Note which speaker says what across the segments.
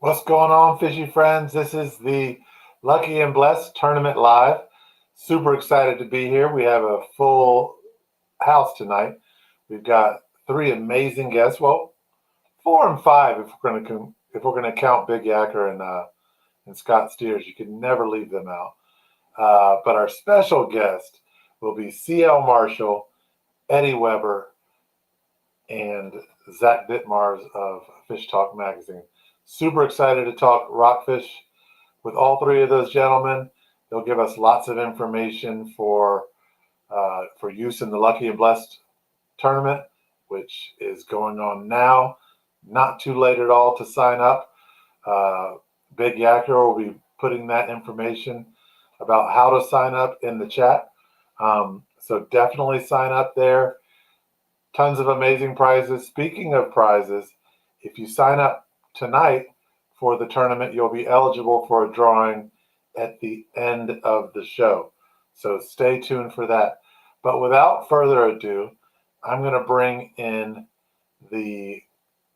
Speaker 1: What's going on, fishy friends? This is the Lucky and Blessed Tournament Live. Super excited to be here. We have a full house tonight. We've got three amazing guests. Well, four and five if we're gonna count Big Yacker and Scott Steers. You can never leave them out. But our special guest will be CL Marshall, Eddie Weber, and Zach Ditmars of Fish Talk Magazine. Super excited to talk rockfish with all three of those gentlemen. They'll give us lots of information for use in the Lucky and Blessed tournament, which is going on now. Not too late at all to sign up. Big Yacker will be putting that information about how to sign up in the chat. So definitely sign up there. Tons of amazing prizes. Speaking of prizes, if you sign up tonight for the tournament, you'll be eligible for a drawing at the end of the show. So stay tuned for that. But without further ado, I'm going to bring in the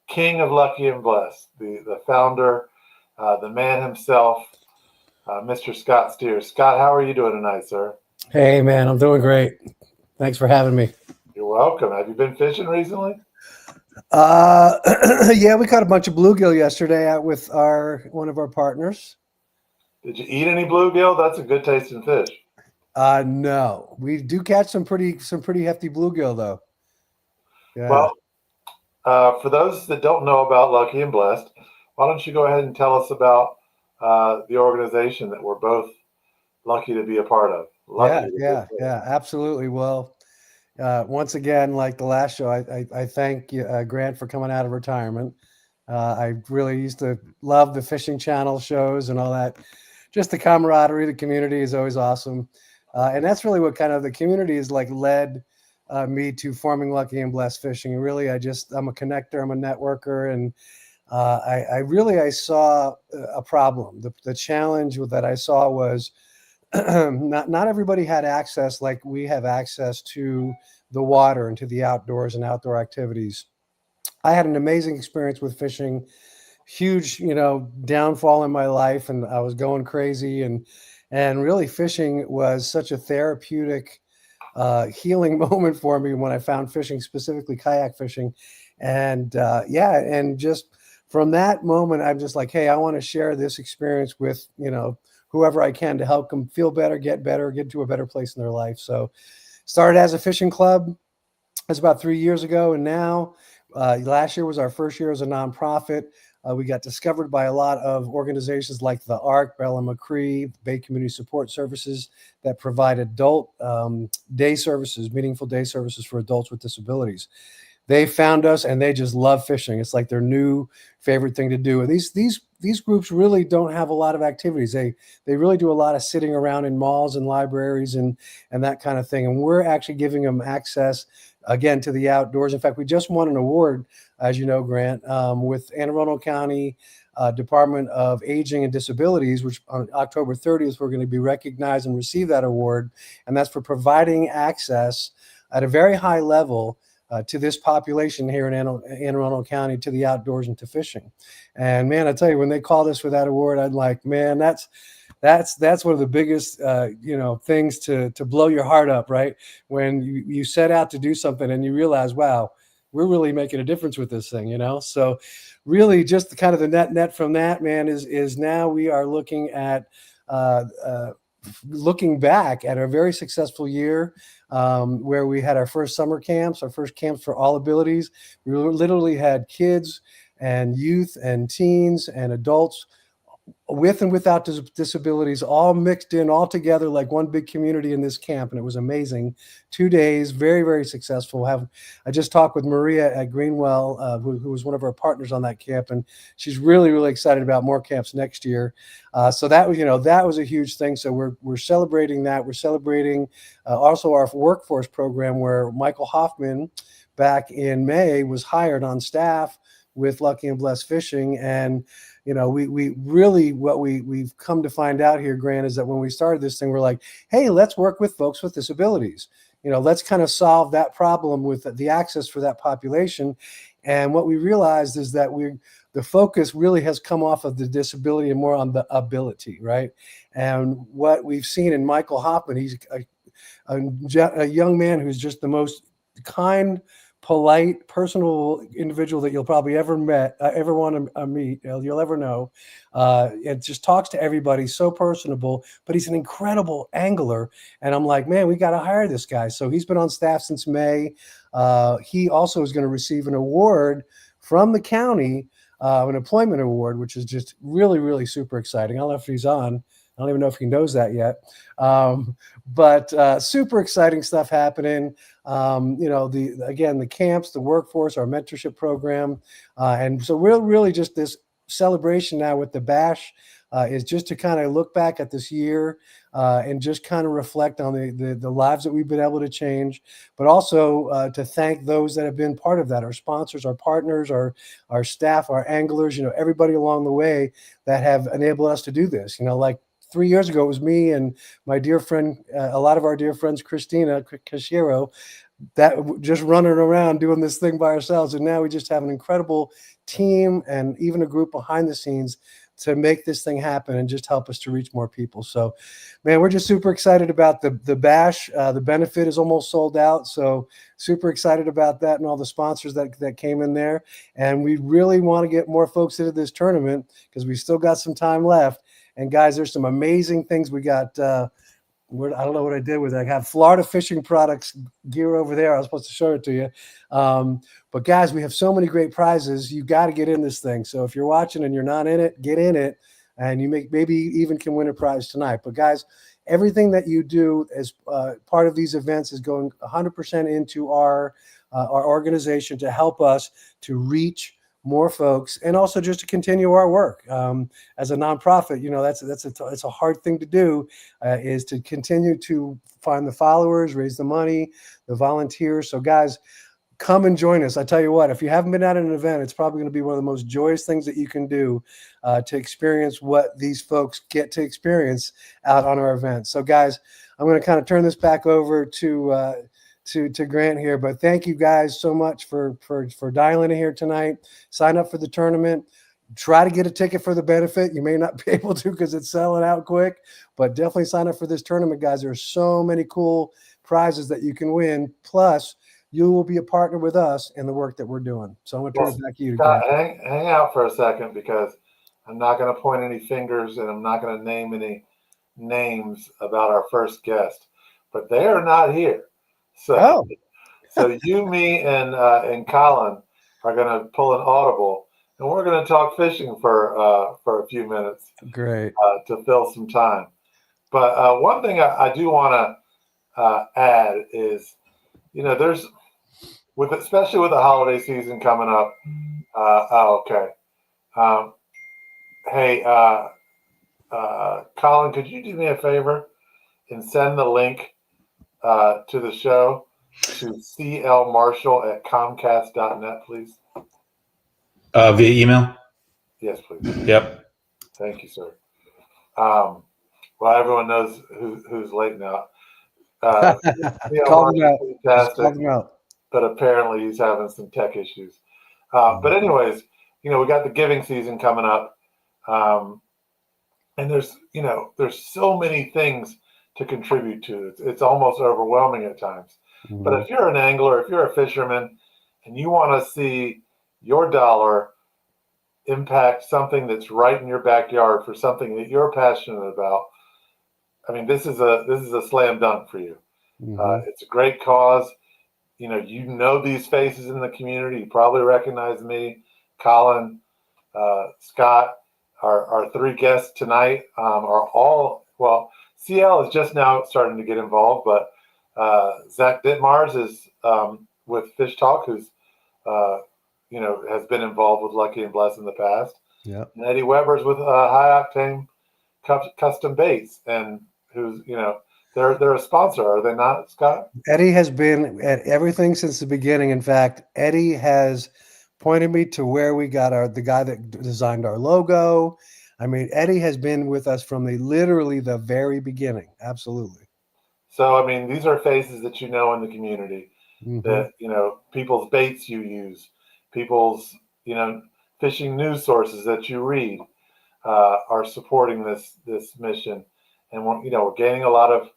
Speaker 1: king of Lucky and Blessed, the founder, the man himself, Mr. Scott Steers. Scott, how are you doing tonight, sir?
Speaker 2: Hey, man, I'm doing great. Thanks for having me.
Speaker 1: You're welcome. Have you been fishing recently?
Speaker 2: Yeah, we caught a bunch of bluegill yesterday out with one of our partners.
Speaker 1: Did you eat any bluegill? That's a good tasting fish.
Speaker 2: No, we do catch some pretty hefty bluegill though. Yeah.
Speaker 1: Well, for those that don't know about Lucky and Blessed, why don't you go ahead and tell us about the organization that we're both lucky to be a part of?
Speaker 2: Yeah, absolutely. Well, once again, like the last show, I thank Grant for coming out of retirement. I really used to love the fishing channel shows and all that. Just the camaraderie, the community is always awesome. And that's really what kind of the community has like led me to forming Lucky and Blessed Fishing. And really, I'm a connector, I'm a networker. And I saw a problem. The challenge that I saw was not everybody had access like we have access to the water and to the outdoors and outdoor activities. I had an amazing experience with fishing, huge, downfall in my life, and I was going crazy, and really fishing was such a therapeutic healing moment for me when I found fishing, specifically kayak fishing. And and just from that moment, I'm just like, hey, I want to share this experience with, whoever I can to help them feel better, get to a better place in their life. So started as a fishing club. That's about 3 years ago. And now last year was our first year as a nonprofit. We got discovered by a lot of organizations like the ARC, Bella McCree, Bay Community Support Services that provide adult day services, meaningful day services for adults with disabilities. They found us and they just love fishing. It's like their new favorite thing to do. And these groups really don't have a lot of activities. They really do a lot of sitting around in malls and libraries and that kind of thing. And we're actually giving them access again to the outdoors. In fact, we just won an award, as you know, Grant, with Anne Arundel County Department of Aging and Disabilities, which on October 30th, we're going to be recognized and receive that award. And that's for providing access at a very high level to this population here in Anne Arundel County, to the outdoors and to fishing. And man, I tell you, when they called us for that award, I'm like, man, that's one of the biggest, things to blow your heart up, right? When you set out to do something and you realize, wow, we're really making a difference with this thing, So really just the kind of the net from that, man, is now we are looking at, looking back at a very successful year where we had our first summer camps, our first camps for all abilities. We literally had kids and youth and teens and adults with and without disabilities all mixed in all together like one big community in this camp. And it was amazing. 2 days, very, very successful. I just talked with Maria at Greenwell, who was one of our partners on that camp. And she's really, really excited about more camps next year. So that was a huge thing. So we're celebrating that. We're celebrating also our workforce program where Michael Hoffman back in May was hired on staff with Lucky and Blessed Fishing. And we really, what we've come to find out here, Grant, is that when we started this thing, we're like, hey, let's work with folks with disabilities. Let's kind of solve that problem with the access for that population. And what we realized is that the focus really has come off of the disability and more on the ability, right? And what we've seen in Michael Hoffman, he's a young man who's just the most kind, polite, personal individual that you'll probably ever want to meet, you'll ever know. It just talks to everybody, so personable, but he's an incredible angler. And I'm like, man, we got to hire this guy. So he's been on staff since May. He also is going to receive an award from the county, an employment award, which is just really, really super exciting. I don't know if he's on. I don't even know if he knows that yet. But super exciting stuff happening. The camps, the workforce, our mentorship program. And so we're really just this celebration now with the Bash is just to kind of look back at this year and just kind of reflect on the lives that we've been able to change, but also to thank those that have been part of that, our sponsors, our partners, our staff, our anglers, everybody along the way that have enabled us to do this. Like 3 years ago, it was me and my dear friend, a lot of our dear friends, Christina Cashiro, that just running around doing this thing by ourselves. And now we just have an incredible team and even a group behind the scenes to make this thing happen and just help us to reach more people. So, man, we're just super excited about the Bash. The benefit is almost sold out. So super excited about that and all the sponsors that came in there. And we really want to get more folks into this tournament because we still got some time left. And guys, there's some amazing things we got. I don't know what I did with it. I have Florida Fishing Products gear over there. I was supposed to show it to you. But guys, we have so many great prizes. You got to get in this thing. So if you're watching and you're not in it, get in it. And you maybe even can win a prize tonight. But guys, everything that you do as part of these events is going 100% into our organization to help us to reach more folks, and also just to continue our work as a nonprofit. It's a hard thing to do, is to continue to find the followers, raise the money, the volunteers. So guys, come and join us. I tell you what, if you haven't been at an event, it's probably going to be one of the most joyous things that you can do to experience what these folks get to experience out on our events. So guys, I'm going to kind of turn this back over to Grant here, but thank you guys so much for dialing in here tonight. Sign up for the tournament. Try to get a ticket for the benefit. You may not be able to because it's selling out quick, but definitely sign up for this tournament, guys. There are so many cool prizes that you can win. Plus, you will be a partner with us in the work that we're doing. So I'm going to turn it back to you,
Speaker 1: Scott,
Speaker 2: Grant.
Speaker 1: hang out for a second because I'm not going to point any fingers and I'm not going to name any names about our first guest, but they are not here. So you, me, and Colin are going to pull an audible, and we're going to talk fishing for a few minutes.
Speaker 2: Great.
Speaker 1: To fill some time. But one thing I do want to add is, there's especially with the holiday season coming up. Okay. Hey, Colin, could you do me a favor and send the link to the show to clmarshall@comcast.net, please?
Speaker 3: Via email?
Speaker 1: Yes, please.
Speaker 3: Yep.
Speaker 1: Thank you, sir. Well, everyone knows who's late now.
Speaker 2: Call him out.
Speaker 1: Fantastic, but apparently he's having some tech issues. But anyways, we got the giving season coming up, and there's so many things to contribute to. It's almost overwhelming at times. Mm-hmm. But if you're an angler, if you're a fisherman, and you want to see your dollar impact something that's right in your backyard for something that you're passionate about, I mean, this is a slam dunk for you. Mm-hmm. It's a great cause. These faces in the community. You probably recognize me, Colin, Scott. Our three guests tonight are all, well, CL is just now starting to get involved, but Zach Ditmars is with Fish Talk, who's has been involved with Lucky and Bless in the past.
Speaker 2: Yeah.
Speaker 1: And Eddie Weber's with High Octane Custom Baits, and who's they're a sponsor, are they not, Scott?
Speaker 2: Eddie has been at everything since the beginning. In fact, Eddie has pointed me to where we got the guy that designed our logo. I mean, Eddie has been with us from literally the very beginning. Absolutely.
Speaker 1: So, I mean, these are faces that in the community, mm-hmm. that, people's baits you use, people's, fishing news sources that you read are supporting this mission, and we're gaining a lot of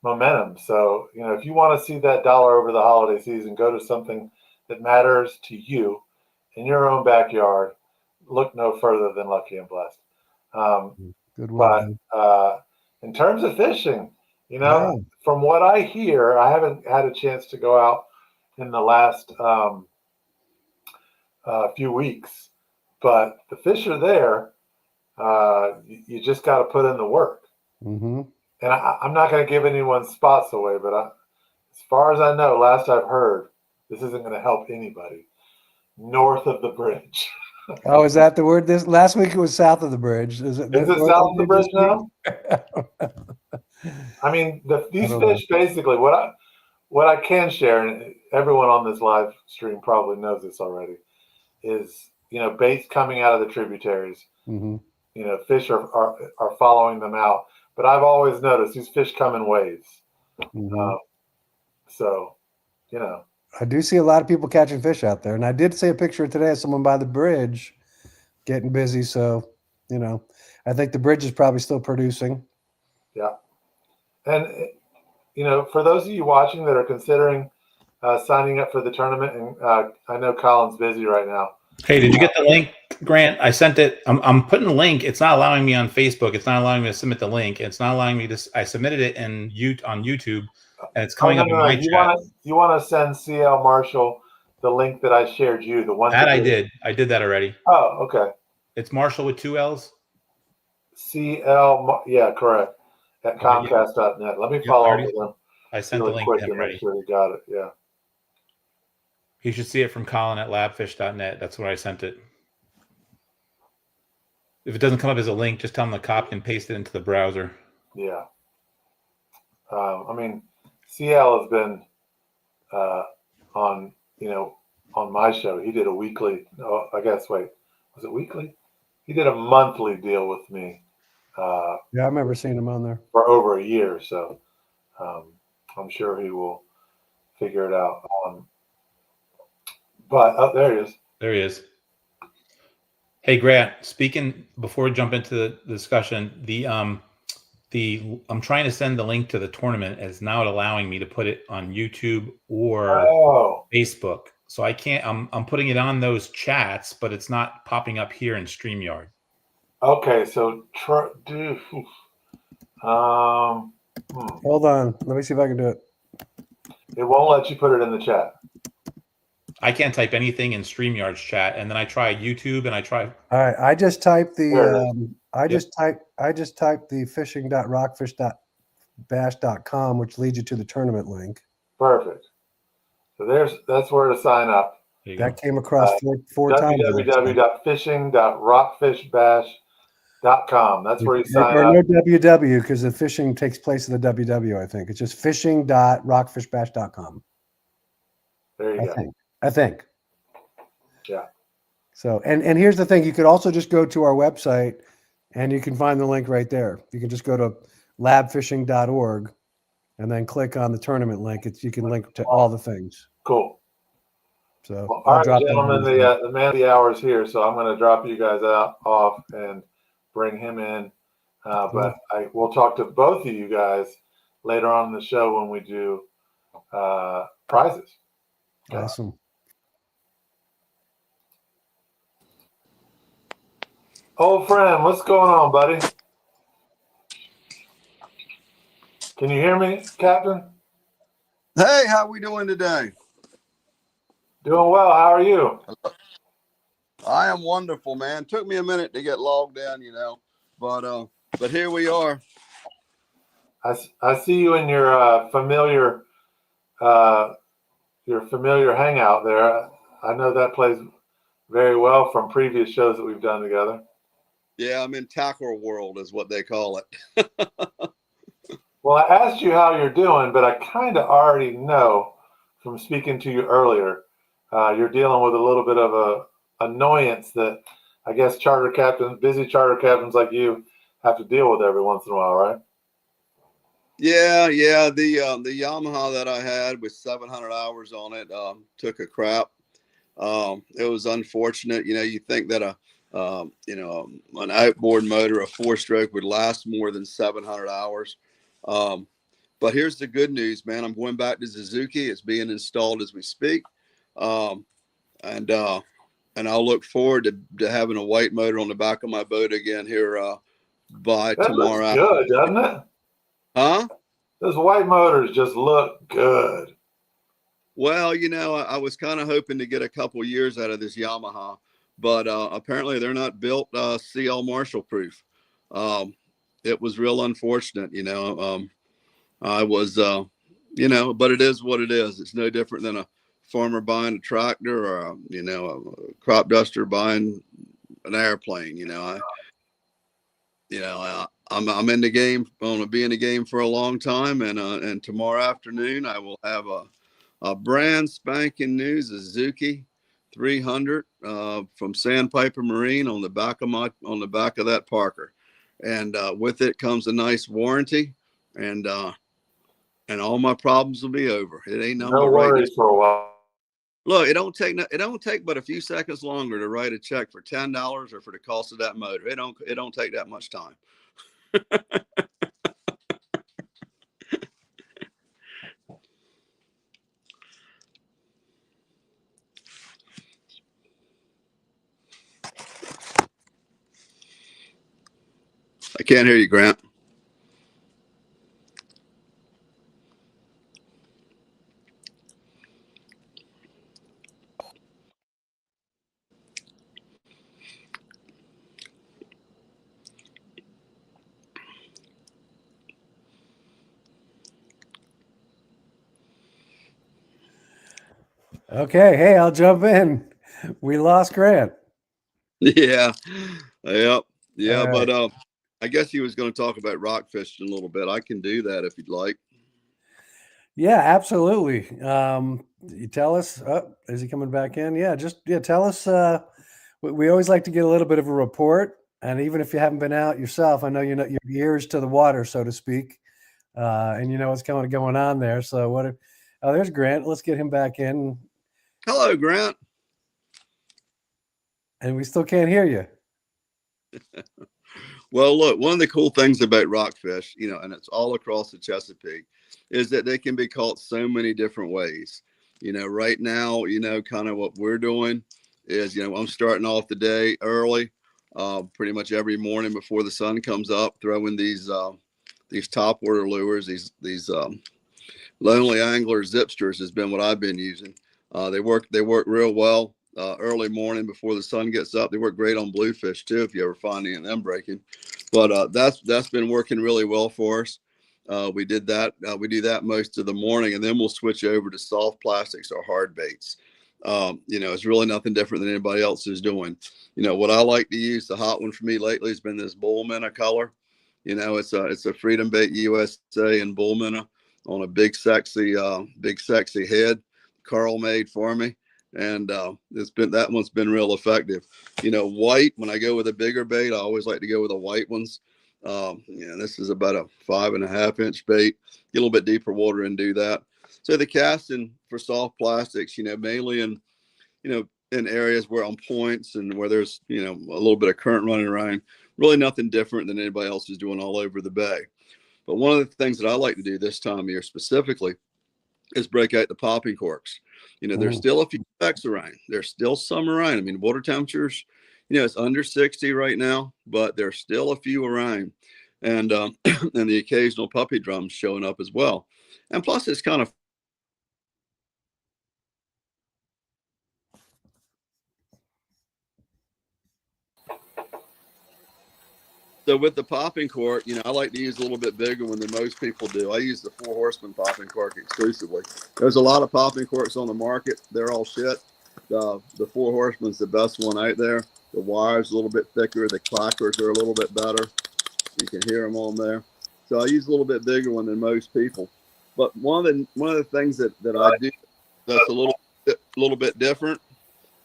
Speaker 1: momentum. So if you want to see that dollar over the holiday season, go to something that matters to you in your own backyard. Look no further than Lucky and Blessed.
Speaker 2: Good
Speaker 1: But
Speaker 2: one.
Speaker 1: in terms of fishing,
Speaker 2: Yeah.
Speaker 1: from what I hear, I haven't had a chance to go out in the last few weeks, but the fish are there. You just got to put in the work.
Speaker 2: Mm-hmm.
Speaker 1: And I'm not going to give anyone's spots away, but as far as I know, last I've heard, this isn't going to help anybody north of the bridge.
Speaker 2: Oh, is that the word? This last week it was south of the bridge. Is it
Speaker 1: Is it
Speaker 2: north
Speaker 1: south of the bridge now?
Speaker 2: week?
Speaker 1: I mean, these
Speaker 2: don't
Speaker 1: fish basically. What I can share, and everyone on this live stream probably knows this already, is baits coming out of the tributaries.
Speaker 2: Mm-hmm.
Speaker 1: Fish are following them out. But I've always noticed these fish come in waves.
Speaker 2: Mm-hmm.
Speaker 1: So,
Speaker 2: I do see a lot of people catching fish out there, and I did see a picture today of someone by the bridge getting busy. So, I think the bridge is probably still producing.
Speaker 1: Yeah, and for those of you watching that are considering signing up for the tournament, and I know Colin's busy right now.
Speaker 3: Hey, did you get the link, Grant? I sent it. I'm putting the link. It's not allowing me on Facebook. It's not allowing me to submit the link. It's not allowing me to. I submitted it on YouTube, and it's coming up in my chat.
Speaker 1: You want to send CL Marshall the link that I shared you, the one
Speaker 3: that I did. I did that already.
Speaker 1: Oh, okay.
Speaker 3: It's Marshall with 2 L's.
Speaker 1: CL, yeah, correct. At Comcast.net. Let me follow up with him.
Speaker 3: I sent the link
Speaker 1: quick
Speaker 3: to him
Speaker 1: to
Speaker 3: already.
Speaker 1: make sure he got it. Yeah.
Speaker 3: He should see it from Colin at labfish.net. That's where I sent it. If it doesn't come up as a link, just tell him to copy and paste it into the browser.
Speaker 1: Yeah. I mean, CL has been on my show. He did a weekly. Oh, I guess. Wait, was it weekly? He did a monthly deal with me.
Speaker 2: Yeah, I remember seeing him on there
Speaker 1: for over a year. So I'm sure he will figure it out. But there he is.
Speaker 3: There he is. Hey, Grant. Speaking before we jump into the discussion, I'm trying to send the link to the tournament. It's not allowing me to put it on YouTube or Facebook. So I can't. I'm putting it on those chats, but it's not popping up here in StreamYard.
Speaker 1: Okay, so
Speaker 2: Hold on. Let me see if I can do it.
Speaker 1: It won't let you put it in the chat.
Speaker 2: I
Speaker 3: can't type anything in StreamYard's chat, and then I try YouTube, and I try.
Speaker 2: All right, I just typed the I just typed the fishing.rockfish.bash.com, which leads you to the tournament link.
Speaker 1: Perfect. So that's where to sign up.
Speaker 2: That came across four times.
Speaker 1: www.fishing.rockfishbash.com. That's where you sign up.
Speaker 2: No www, because the fishing takes place in the www. I think it's just fishing.rockfishbash.com.
Speaker 1: There you go.
Speaker 2: I think.
Speaker 1: Yeah.
Speaker 2: So, and here's the thing. You could also just go to our website and you can find the link right there. You can just go to labfishing.org and then click on the tournament link. You can link to all the things.
Speaker 1: Cool.
Speaker 2: So,
Speaker 1: well, all right, gentlemen, the man of the hour is here. So I'm going to drop you guys off and bring him in. But we'll talk to both of you guys later on in the show when we do prizes.
Speaker 2: Awesome.
Speaker 1: Old friend, what's going on, buddy? Can you hear me, Captain?
Speaker 4: Hey, how we doing today?
Speaker 1: Doing well. How are you?
Speaker 4: I am wonderful, man. Took me a minute to get logged in, but here we are.
Speaker 1: I see you in your familiar hangout there. I know that plays very well from previous shows that we've done together.
Speaker 4: Yeah, I'm in tackle world is what they call it.
Speaker 1: Well, I asked you how you're doing, but I kind of already know from speaking to you earlier. You're dealing with a little bit of a annoyance that I guess busy charter captains like you have to deal with every once in a while, right?
Speaker 4: Yeah. The Yamaha that I had with 700 hours on it took a crap. It was unfortunate. You think that an outboard motor, a 4-stroke, would last more than 700 hours. But here's the good news, man. I'm going back to Suzuki. It's being installed as we speak. And I'll look forward to having a white motor on the back of my boat again here by
Speaker 1: That
Speaker 4: tomorrow.
Speaker 1: looks good, doesn't it?
Speaker 4: Huh?
Speaker 1: Those white motors just look good.
Speaker 4: Well, I was kind of hoping to get a couple years out of this Yamaha, but apparently they're not built CL Marshall proof. It was real unfortunate, I was, but it is what it is. It's no different than a farmer buying a tractor or a crop duster buying an airplane. I'm in the game. I want to be in the game for a long time, and tomorrow afternoon I will have a brand spanking new Suzuki 300 from Sandpiper Marine on the back of that Parker, and with it comes a nice warranty, and all my problems will be over. It ain't nothing
Speaker 1: No
Speaker 4: but
Speaker 1: worries for a while.
Speaker 4: Look, it don't take but a few seconds longer to write a check for $10 or for the cost of that motor. It don't take that much time. I can't hear you, Grant.
Speaker 2: Okay. Hey, I'll jump in. We lost Grant.
Speaker 4: Yeah. Yep. Yeah.
Speaker 2: All right.
Speaker 4: But I guess he was going to talk about rock fishing a little bit. I can do that if you'd like.
Speaker 2: Yeah, absolutely. You tell us, is he coming back in? Yeah, tell us. We always like to get a little bit of a report. And even if you haven't been out yourself, I know your ears to the water, so to speak. And you know what's going on there. So there's Grant. Let's get him back in.
Speaker 4: Hello, Grant.
Speaker 2: And we still can't hear you.
Speaker 4: Well, look, one of the cool things about rockfish, and it's all across the Chesapeake, is that they can be caught so many different ways. Right now, kind of what we're doing is, I'm starting off the day early, pretty much every morning before the sun comes up, throwing these topwater lures, these Lonely Angler Zipsters has been what I've been using. They work real well early morning before the sun gets up. They work great on bluefish too, if you ever find any of them breaking. But that's been working really well for us. We did that. We do that most of the morning, and then we'll switch over to soft plastics or hard baits. It's really nothing different than anybody else is doing. What I like to use, the hot one for me lately has been this bull minnow color. It's a Freedom Bait USA and bull minnow on a big sexy head Carl made for me, and that one's been real effective. White, when I go with a bigger bait, I always like to go with the white ones. This is about a 5.5-inch bait. Get a little bit deeper water and do that. So the casting for soft plastics, mainly in areas where on points and where there's a little bit of current running around, really nothing different than anybody else is doing all over the bay. But one of the things that I like to do this time of year specifically is break out the popping corks. There's still a few specks around. There's still some around. I mean, water temperatures, it's under 60 right now, but there's still a few around. And and the occasional puppy drums showing up as well. And plus, it's kind of so with the popping cork, I like to use a little bit bigger one than most people do. I use the 4 Horsemen popping cork exclusively. There's a lot of popping corks on the market. They're all shit. The 4 Horsemen's the best one out there. The wire's a little bit thicker. The clackers are a little bit better. You can hear them on there. So I use a little bit bigger one than most people. But one of the things that I do that's a little bit different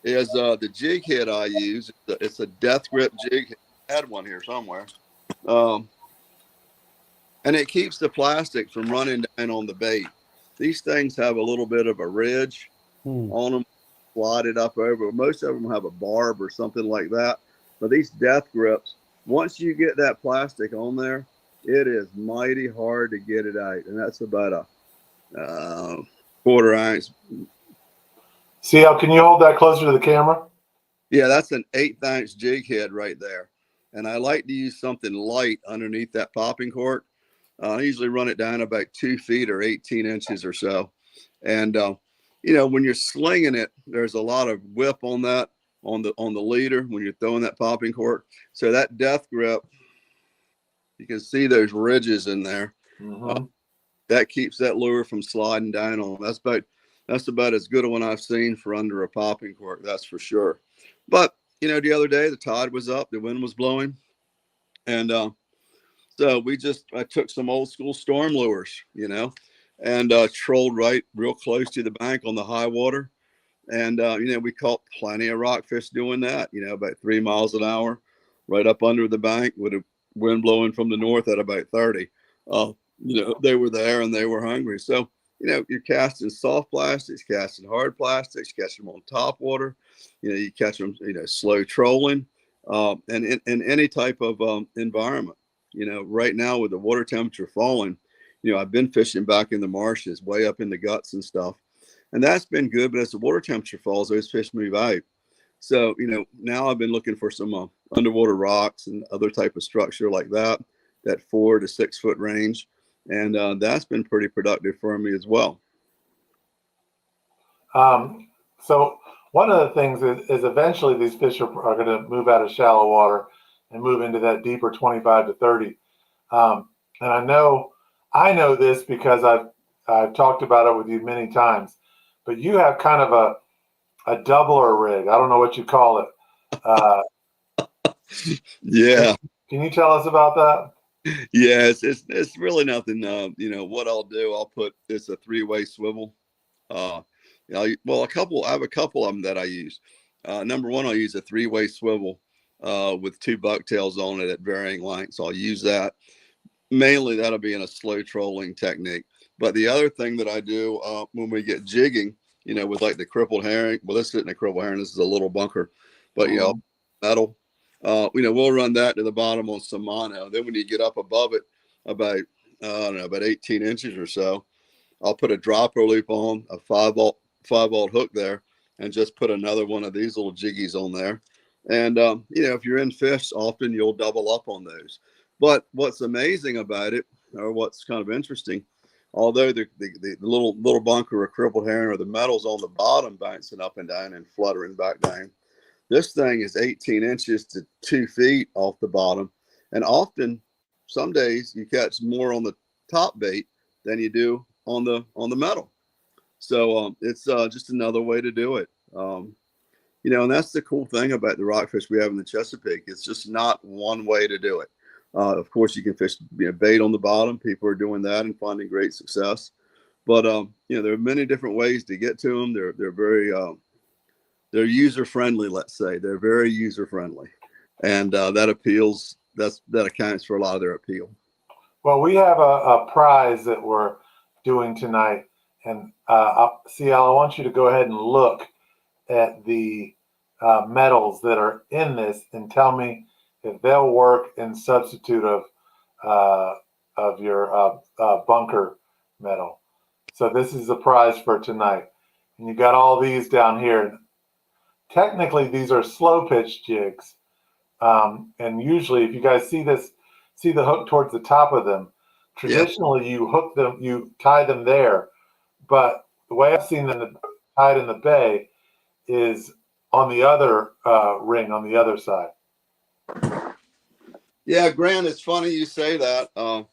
Speaker 4: is the jig head I use. It's a death grip jig head. I had one here somewhere. And it keeps the plastic from running down on the bait. These things have a little bit of a ridge on them. slide it up over. Most of them have a barb or something like that. But these death grips, once you get that plastic on there, it is mighty hard to get it out. And that's about a quarter ounce.
Speaker 1: CL, can you hold that closer to the camera?
Speaker 4: Yeah, that's an 1/8 ounce jig head right there. And I like to use something light underneath that popping cork. I usually run it down about 2 feet or 18 inches or so. And, when you're slinging it, there's a lot of whip on that, on the leader when you're throwing that popping cork. So that death grip, you can see those ridges in there.
Speaker 1: Mm-hmm.
Speaker 4: That keeps that lure from sliding down on. That's about as good a one I've seen for under a popping cork. That's for sure. But, the other day the tide was up, the wind was blowing. And, so I took some old school storm lures, and trolled right real close to the bank on the high water. And, we caught plenty of rockfish doing that, about 3 miles an hour, right up under the bank with a wind blowing from the north at about 30. They were there and they were hungry. So, you're casting soft plastics, casting hard plastics, catching them on top water. You catch them, slow trolling, and in any type of environment. Right now with the water temperature falling, I've been fishing back in the marshes, way up in the guts and stuff. And that's been good. But as the water temperature falls, those fish move out. So, now I've been looking for some underwater rocks and other type of structure like that 4 to 6 foot range. And that's been pretty productive for me as well.
Speaker 1: So one of the things is eventually these fish are going to move out of shallow water and move into that deeper 25 to 30. And I know this because I've talked about it with you many times, but you have kind of a doubler rig. I don't know what you call it.
Speaker 4: Yeah.
Speaker 1: Can you tell us about that?
Speaker 4: Yeah, it's really nothing. What I'll do, it's a 3-way swivel. I have a couple of them that I use. Number one, I'll use a 3-way swivel with 2 bucktails on it at varying lengths. I'll use that. Mainly that'll be in a slow trolling technique. But the other thing that I do when we get jigging, with like the crippled herring, well, this isn't a crippled herring, this is a little bunker, but metal, we'll run that to the bottom on some mono. Then when you get up above it about 18 inches or so, I'll put a dropper loop on a 5 volt hook there and just put another one of these little jiggies on there. And, if you're in fish, often you'll double up on those. But what's amazing about it, or what's kind of interesting, although the little bunker or crippled herring or the metal's on the bottom bouncing up and down and fluttering back down, this thing is 18 inches to 2 feet off the bottom. And often, some days you catch more on the top bait than you do on the metal. So it's just another way to do it. And that's the cool thing about the rockfish we have in the Chesapeake. It's just not one way to do it. Of course, you can fish bait on the bottom. People are doing that and finding great success. But there are many different ways to get to them. They're very they're user friendly. Let's say they're very user friendly, and that accounts for a lot of their appeal.
Speaker 1: Well, we have a prize that we're doing tonight, and CL, I want you to go ahead and look at the metals that are in this and tell me if they'll work in substitute of your bunker metal. So this is the prize for tonight. And you got all these down here. Technically, these are slow pitch jigs. And usually, if you guys see the hook towards the top of them, traditionally you hook them, you tie them there. But the way I've seen them tied in the bay is on the other ring on the other side.
Speaker 4: Yeah, Grant, it's funny you say that. I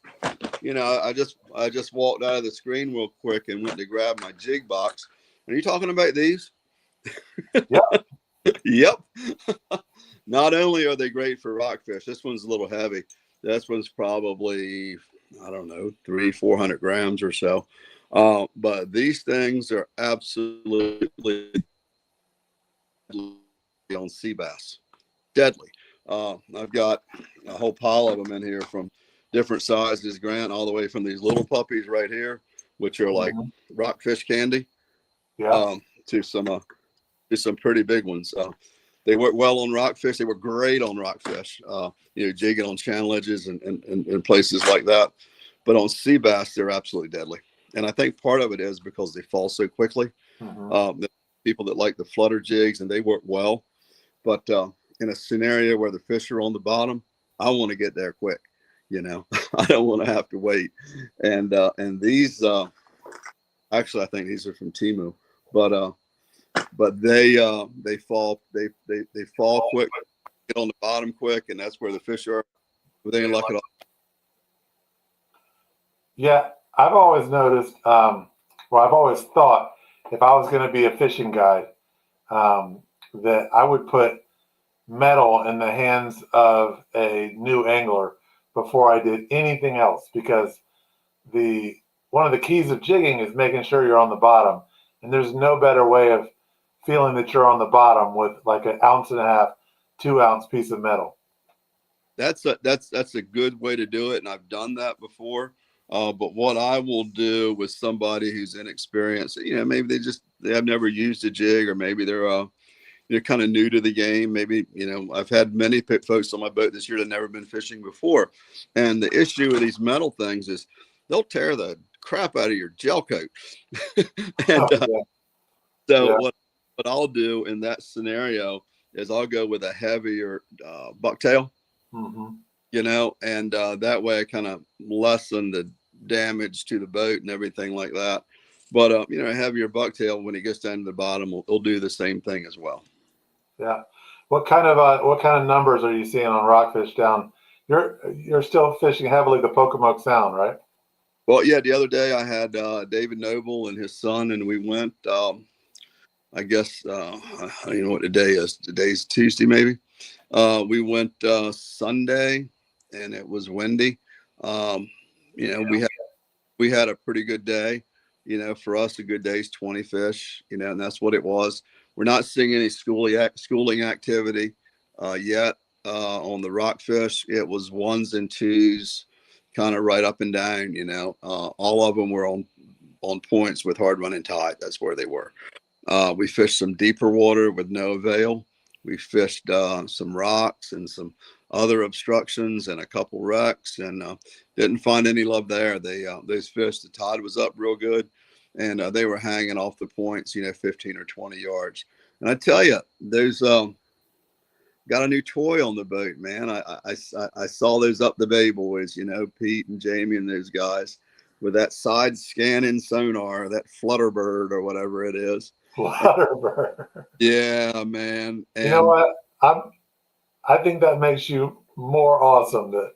Speaker 4: just walked out of the screen real quick and went to grab my jig box. Are you talking about these?
Speaker 1: Yep.
Speaker 4: Yep. Not only are they great for rockfish, this one's a little heavy. This one's probably, 300-400 grams or so. But these things are absolutely on sea bass. Deadly. I've got a whole pile of them in here from different sizes, Grant, all the way from these little puppies right here, which are like rockfish candy, to some There's some pretty big ones. They work well on rockfish. They were great on rockfish, jigging on channel edges and places like that. But on sea bass, they're absolutely deadly. And I think part of it is because they fall so quickly. The people that like the flutter jigs, and they work well. But in a scenario where the fish are on the bottom, I want to get there quick. I don't want to have to wait. And these, actually, I think these are from Temu, but they fall quick, get on the bottom quick, and that's where the fish are. But they ain't luck at all.
Speaker 1: Yeah, I've always noticed, I've always thought if I was going to be a fishing guide, that I would put metal in the hands of a new angler before I did anything else, because one of the keys of jigging is making sure you're on the bottom, and there's no better way of feeling that you're on the bottom with like an 1.5 ounce, 2 ounce piece of metal.
Speaker 4: That's a good way to do it, and I've done that before. But what I will do with somebody who's inexperienced, maybe they have never used a jig, or maybe they're kind of new to the game. Maybe, I've had many folks on my boat this year that have never been fishing before. And the issue with these metal things is they'll tear the crap out of your gel coat. What I'll do in that scenario is I'll go with a heavier bucktail, and that way I kind of lessen the damage to the boat and everything like that. But, a heavier bucktail, when it gets down to the bottom, will do the same thing as well.
Speaker 1: Yeah. What kind of numbers are you seeing on rockfish down? You're still fishing heavily the Pocomoke Sound, right?
Speaker 4: Well, yeah. The other day I had David Noble and his son, and we went. I guess I don't even know what the day is. Today's Tuesday, maybe. We went Sunday, and it was windy. We had a pretty good day. For us, a good day is 20 fish. And that's what it was. We're not seeing any schooling activity yet on the rockfish. It was ones and twos, kind of right up and down. All of them were on points with hard running tide. That's where they were. We fished some deeper water with no avail. We fished some rocks and some other obstructions and a couple wrecks, and didn't find any love there. Those fish, the tide was up real good, and they were hanging off the points, 15 or 20 yards. And I tell you, those got a new toy on the boat, man. I saw those Up the Bay boys, Pete and Jamie and those guys with that side scanning sonar, that Flutterbird or whatever it is.
Speaker 1: Flutterbird.
Speaker 4: Yeah, man. And
Speaker 1: you know what? I think that makes you more awesome that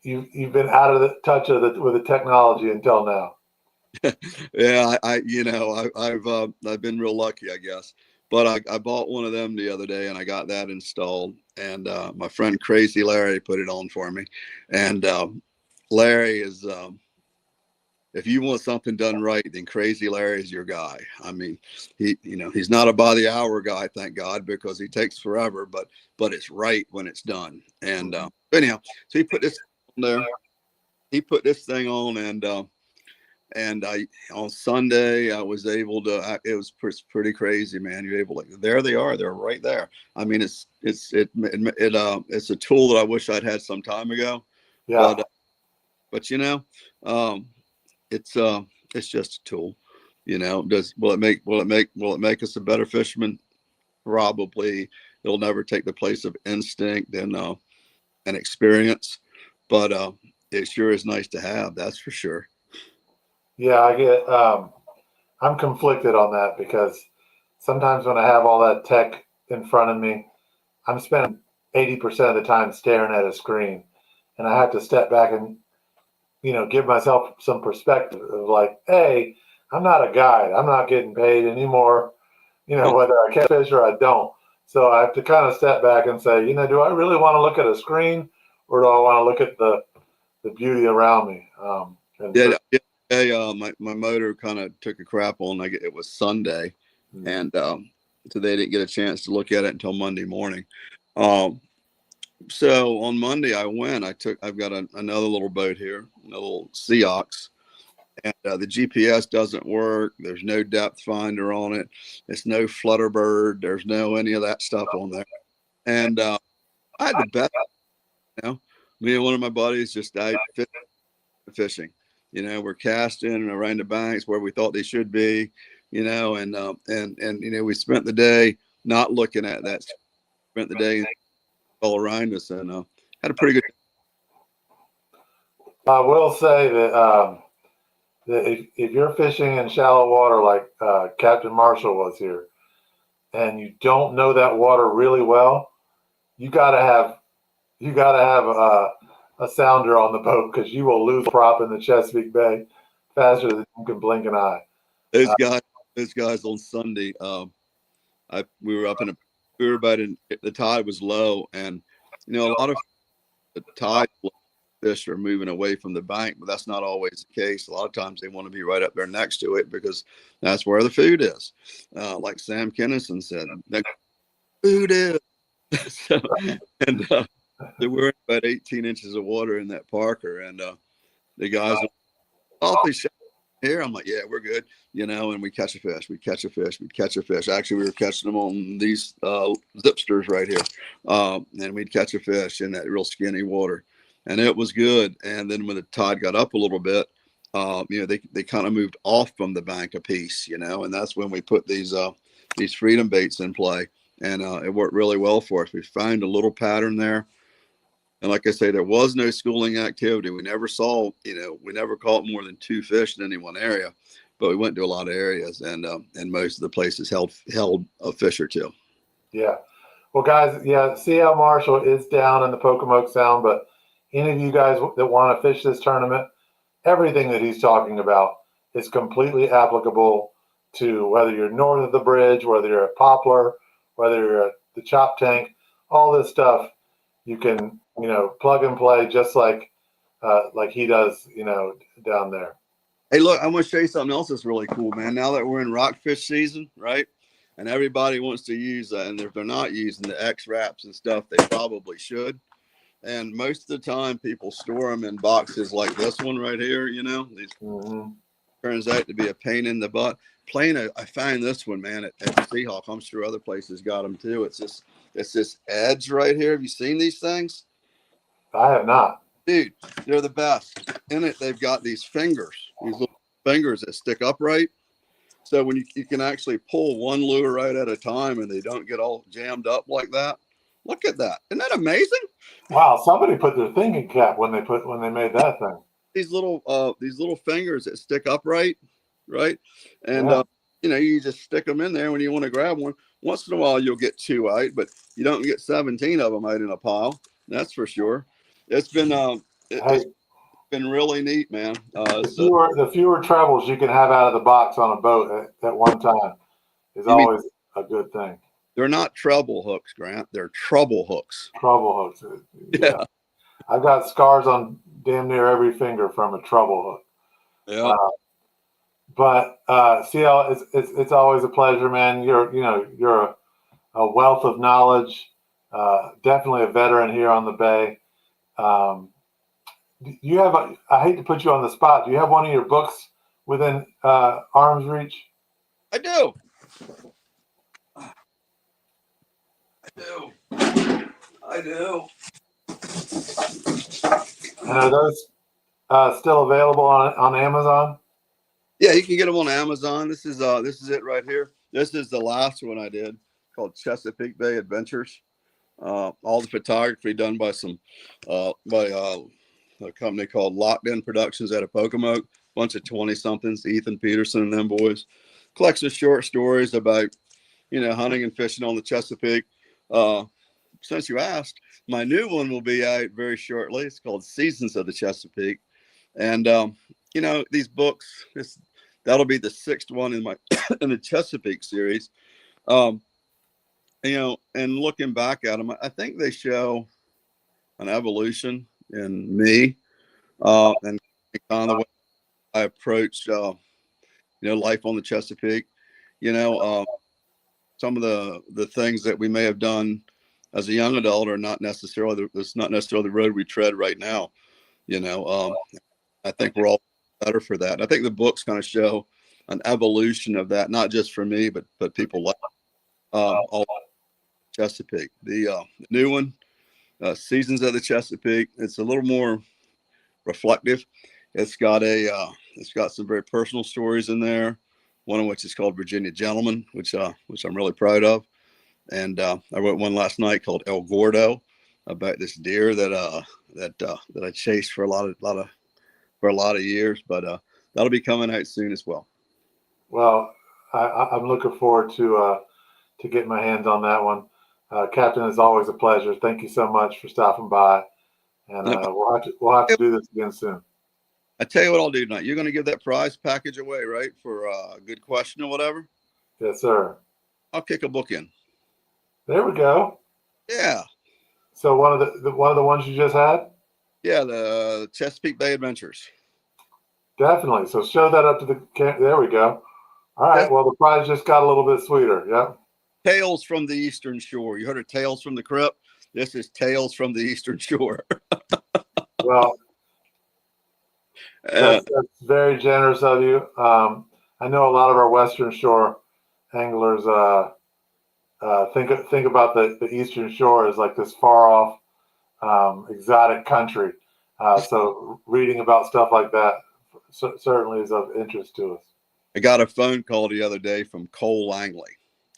Speaker 1: you've been out of the touch with the technology until now.
Speaker 4: Yeah, I've been real lucky, I guess. But I bought one of them the other day, and I got that installed. And my friend Crazy Larry put it on for me. And Larry is, if you want something done right, then Crazy Larry is your guy. I mean, he's not a by the hour guy, thank God, because he takes forever. But it's right when it's done. And anyhow, so he put this on there. He put this thing on, and on Sunday I was able to. It was pretty crazy, man. You're able to. There they are. They're right there. I mean, it's a tool that I wish I'd had some time ago.
Speaker 1: Yeah.
Speaker 4: But it's just a tool. Will it make us a better fisherman? Probably. It'll never take the place of instinct and experience, but it sure is nice to have. That's for sure.
Speaker 1: Yeah, I get. I'm conflicted on that, because sometimes when I have all that tech in front of me, I'm spending 80% of the time staring at a screen, and I have to step back and give myself some perspective of like, hey, I'm not a guide. I'm not getting paid anymore, whether I catch fish or I don't. So I have to kind of step back and say, do I really want to look at a screen, or do I want to look at the beauty around me?
Speaker 4: My motor kind of took a crap on. It was Sunday, and so they didn't get a chance to look at it until Monday morning. So on Monday I went. I've got another little boat here, a little Sea Ox, And the GPS doesn't work. There's no depth finder on it. It's no Flutterbird. There's no any of that stuff on there. And I had the best, you know, me and one of my buddies just out fishing. You know, we're casting around the banks where we thought they should be, you know, and you know, we spent the day not looking at that. Spent the day all around us and had a pretty good.
Speaker 1: I will say that that if you're fishing in shallow water like Captain Marshall was here, and you don't know that water really well, you gotta have a sounder on the boat, because you will lose prop in the Chesapeake Bay faster than you can blink an eye.
Speaker 4: Those guys on Sunday, we were about in, the tide was low, and you know, a lot of the tide fish are moving away from the bank, but that's not always the case. A lot of times they want to be right up there next to it because that's where the food is. Like Sam Kennison said, the food is. So, and so we're in about 18 inches of water in that Parker, and the guys are awfully shallow here. I'm like, yeah, we're good, you know, and we catch a fish. We catch a fish. We catch a fish. Actually, we were catching them on these zipsters right here, and we'd catch a fish in that real skinny water. And it was good. And then when the tide got up a little bit, you know, they kind of moved off from the bank a piece, you know, and that's when we put these freedom baits in play. And it worked really well for us. We found a little pattern there. And like I say, there was no schooling activity. We never saw, you know, we never caught more than 2 fish in any one area, but we went to a lot of areas, and most of the places held a fish or 2.
Speaker 1: Yeah. Well, guys, yeah, CL Marshall is down in the Pocomoke Sound, but any of you guys that want to fish this tournament, everything that he's talking about is completely applicable to whether you're north of the bridge, whether you're at Poplar, whether you're at the Chop Tank, all this stuff you can, you know, plug and play just like he does, you know, down there.
Speaker 4: Hey, look, I'm going to show you something else that's really cool, man. Now that we're in rockfish season, right? And everybody wants to use and if they're not using the X wraps and stuff, they probably should. And most of the time, people store them in boxes like this one right here. You know, these turns out to be a pain in the butt. I find this one, man, at Seahawk. I'm sure other places got them too. It's this edge right here. Have you seen these things?
Speaker 1: I have not.
Speaker 4: Dude, they're the best. In it, they've got these fingers, these little fingers that stick upright. So when you can actually pull one lure right at a time, and they don't get all jammed up like that. Look at that. Isn't that amazing?
Speaker 1: Wow, somebody put their thinking cap when they made that thing.
Speaker 4: These little fingers that stick upright, right? And
Speaker 1: yeah.
Speaker 4: You know, you just stick them in there when you want to grab one. Once in a while, you'll get 2 out, but you don't get 17 of them out in a pile. That's for sure. It's been it's been really neat, man.
Speaker 1: The fewer troubles you can have out of the box on a boat at one time is always a good thing.
Speaker 4: They're not treble hooks, Grant. They're trouble hooks.
Speaker 1: Trouble hooks. Yeah. I've got scars on damn near every finger from a trouble hook.
Speaker 4: Yeah.
Speaker 1: But CL, it's always a pleasure, man. You're a wealth of knowledge. Definitely a veteran here on the Bay. You have I hate to put you on the spot. Do you have one of your books within arm's reach?
Speaker 4: I do.
Speaker 1: And are those still available on Amazon?
Speaker 4: Yeah, you can get them on Amazon. This is it right here. This is the last one I did, called Chesapeake Bay Adventures. All the photography done by a company called Locked In Productions out of Pocomoke. Bunch of 20-somethings, Ethan Peterson and them boys. Collection of short stories about, you know, hunting and fishing on the Chesapeake. Since you asked, my new one will be out very shortly. It's called Seasons of the Chesapeake. And, you know, these books, that'll be the 6th one in in the Chesapeake series. You know, and looking back at them, I think they show an evolution in me, and kind of the way I approach, you know, life on the Chesapeake. You know, some of the things that we may have done as a young adult are not necessarily the road we tread right now. You know, I think we're all better for that. I think the books kind of show an evolution of that, not just for me, but people like all Chesapeake. The new one, Seasons of the Chesapeake, it's a little more reflective. It's got some very personal stories in there. One of which is called Virginia Gentleman, which I'm really proud of. And I wrote one last night called El Gordo about this deer that I chased for a lot of years. But that'll be coming out soon as well.
Speaker 1: Well, I'm looking forward to getting my hands on that one. Captain, it's always a pleasure. Thank you so much for stopping by, and we'll have to do this again soon.
Speaker 4: I tell you what I'll do tonight. You're going to give that prize package away, right? For a good question or whatever.
Speaker 1: Yes, sir.
Speaker 4: I'll kick a book in.
Speaker 1: There we go.
Speaker 4: Yeah.
Speaker 1: So one of the ones you just had?
Speaker 4: Yeah, the Chesapeake Bay Adventures.
Speaker 1: Definitely. So show that up to the camera. There we go. All right. Well, the prize just got a little bit sweeter. Yep.
Speaker 4: Tales from the Eastern Shore. You heard of Tales from the Crypt? This is Tales from the Eastern Shore.
Speaker 1: Well, that's very generous of you. I know a lot of our Western Shore anglers think about the Eastern Shore as like this far off, exotic country. So reading about stuff like that certainly is of interest to us.
Speaker 4: I got a phone call the other day from Cole Langley.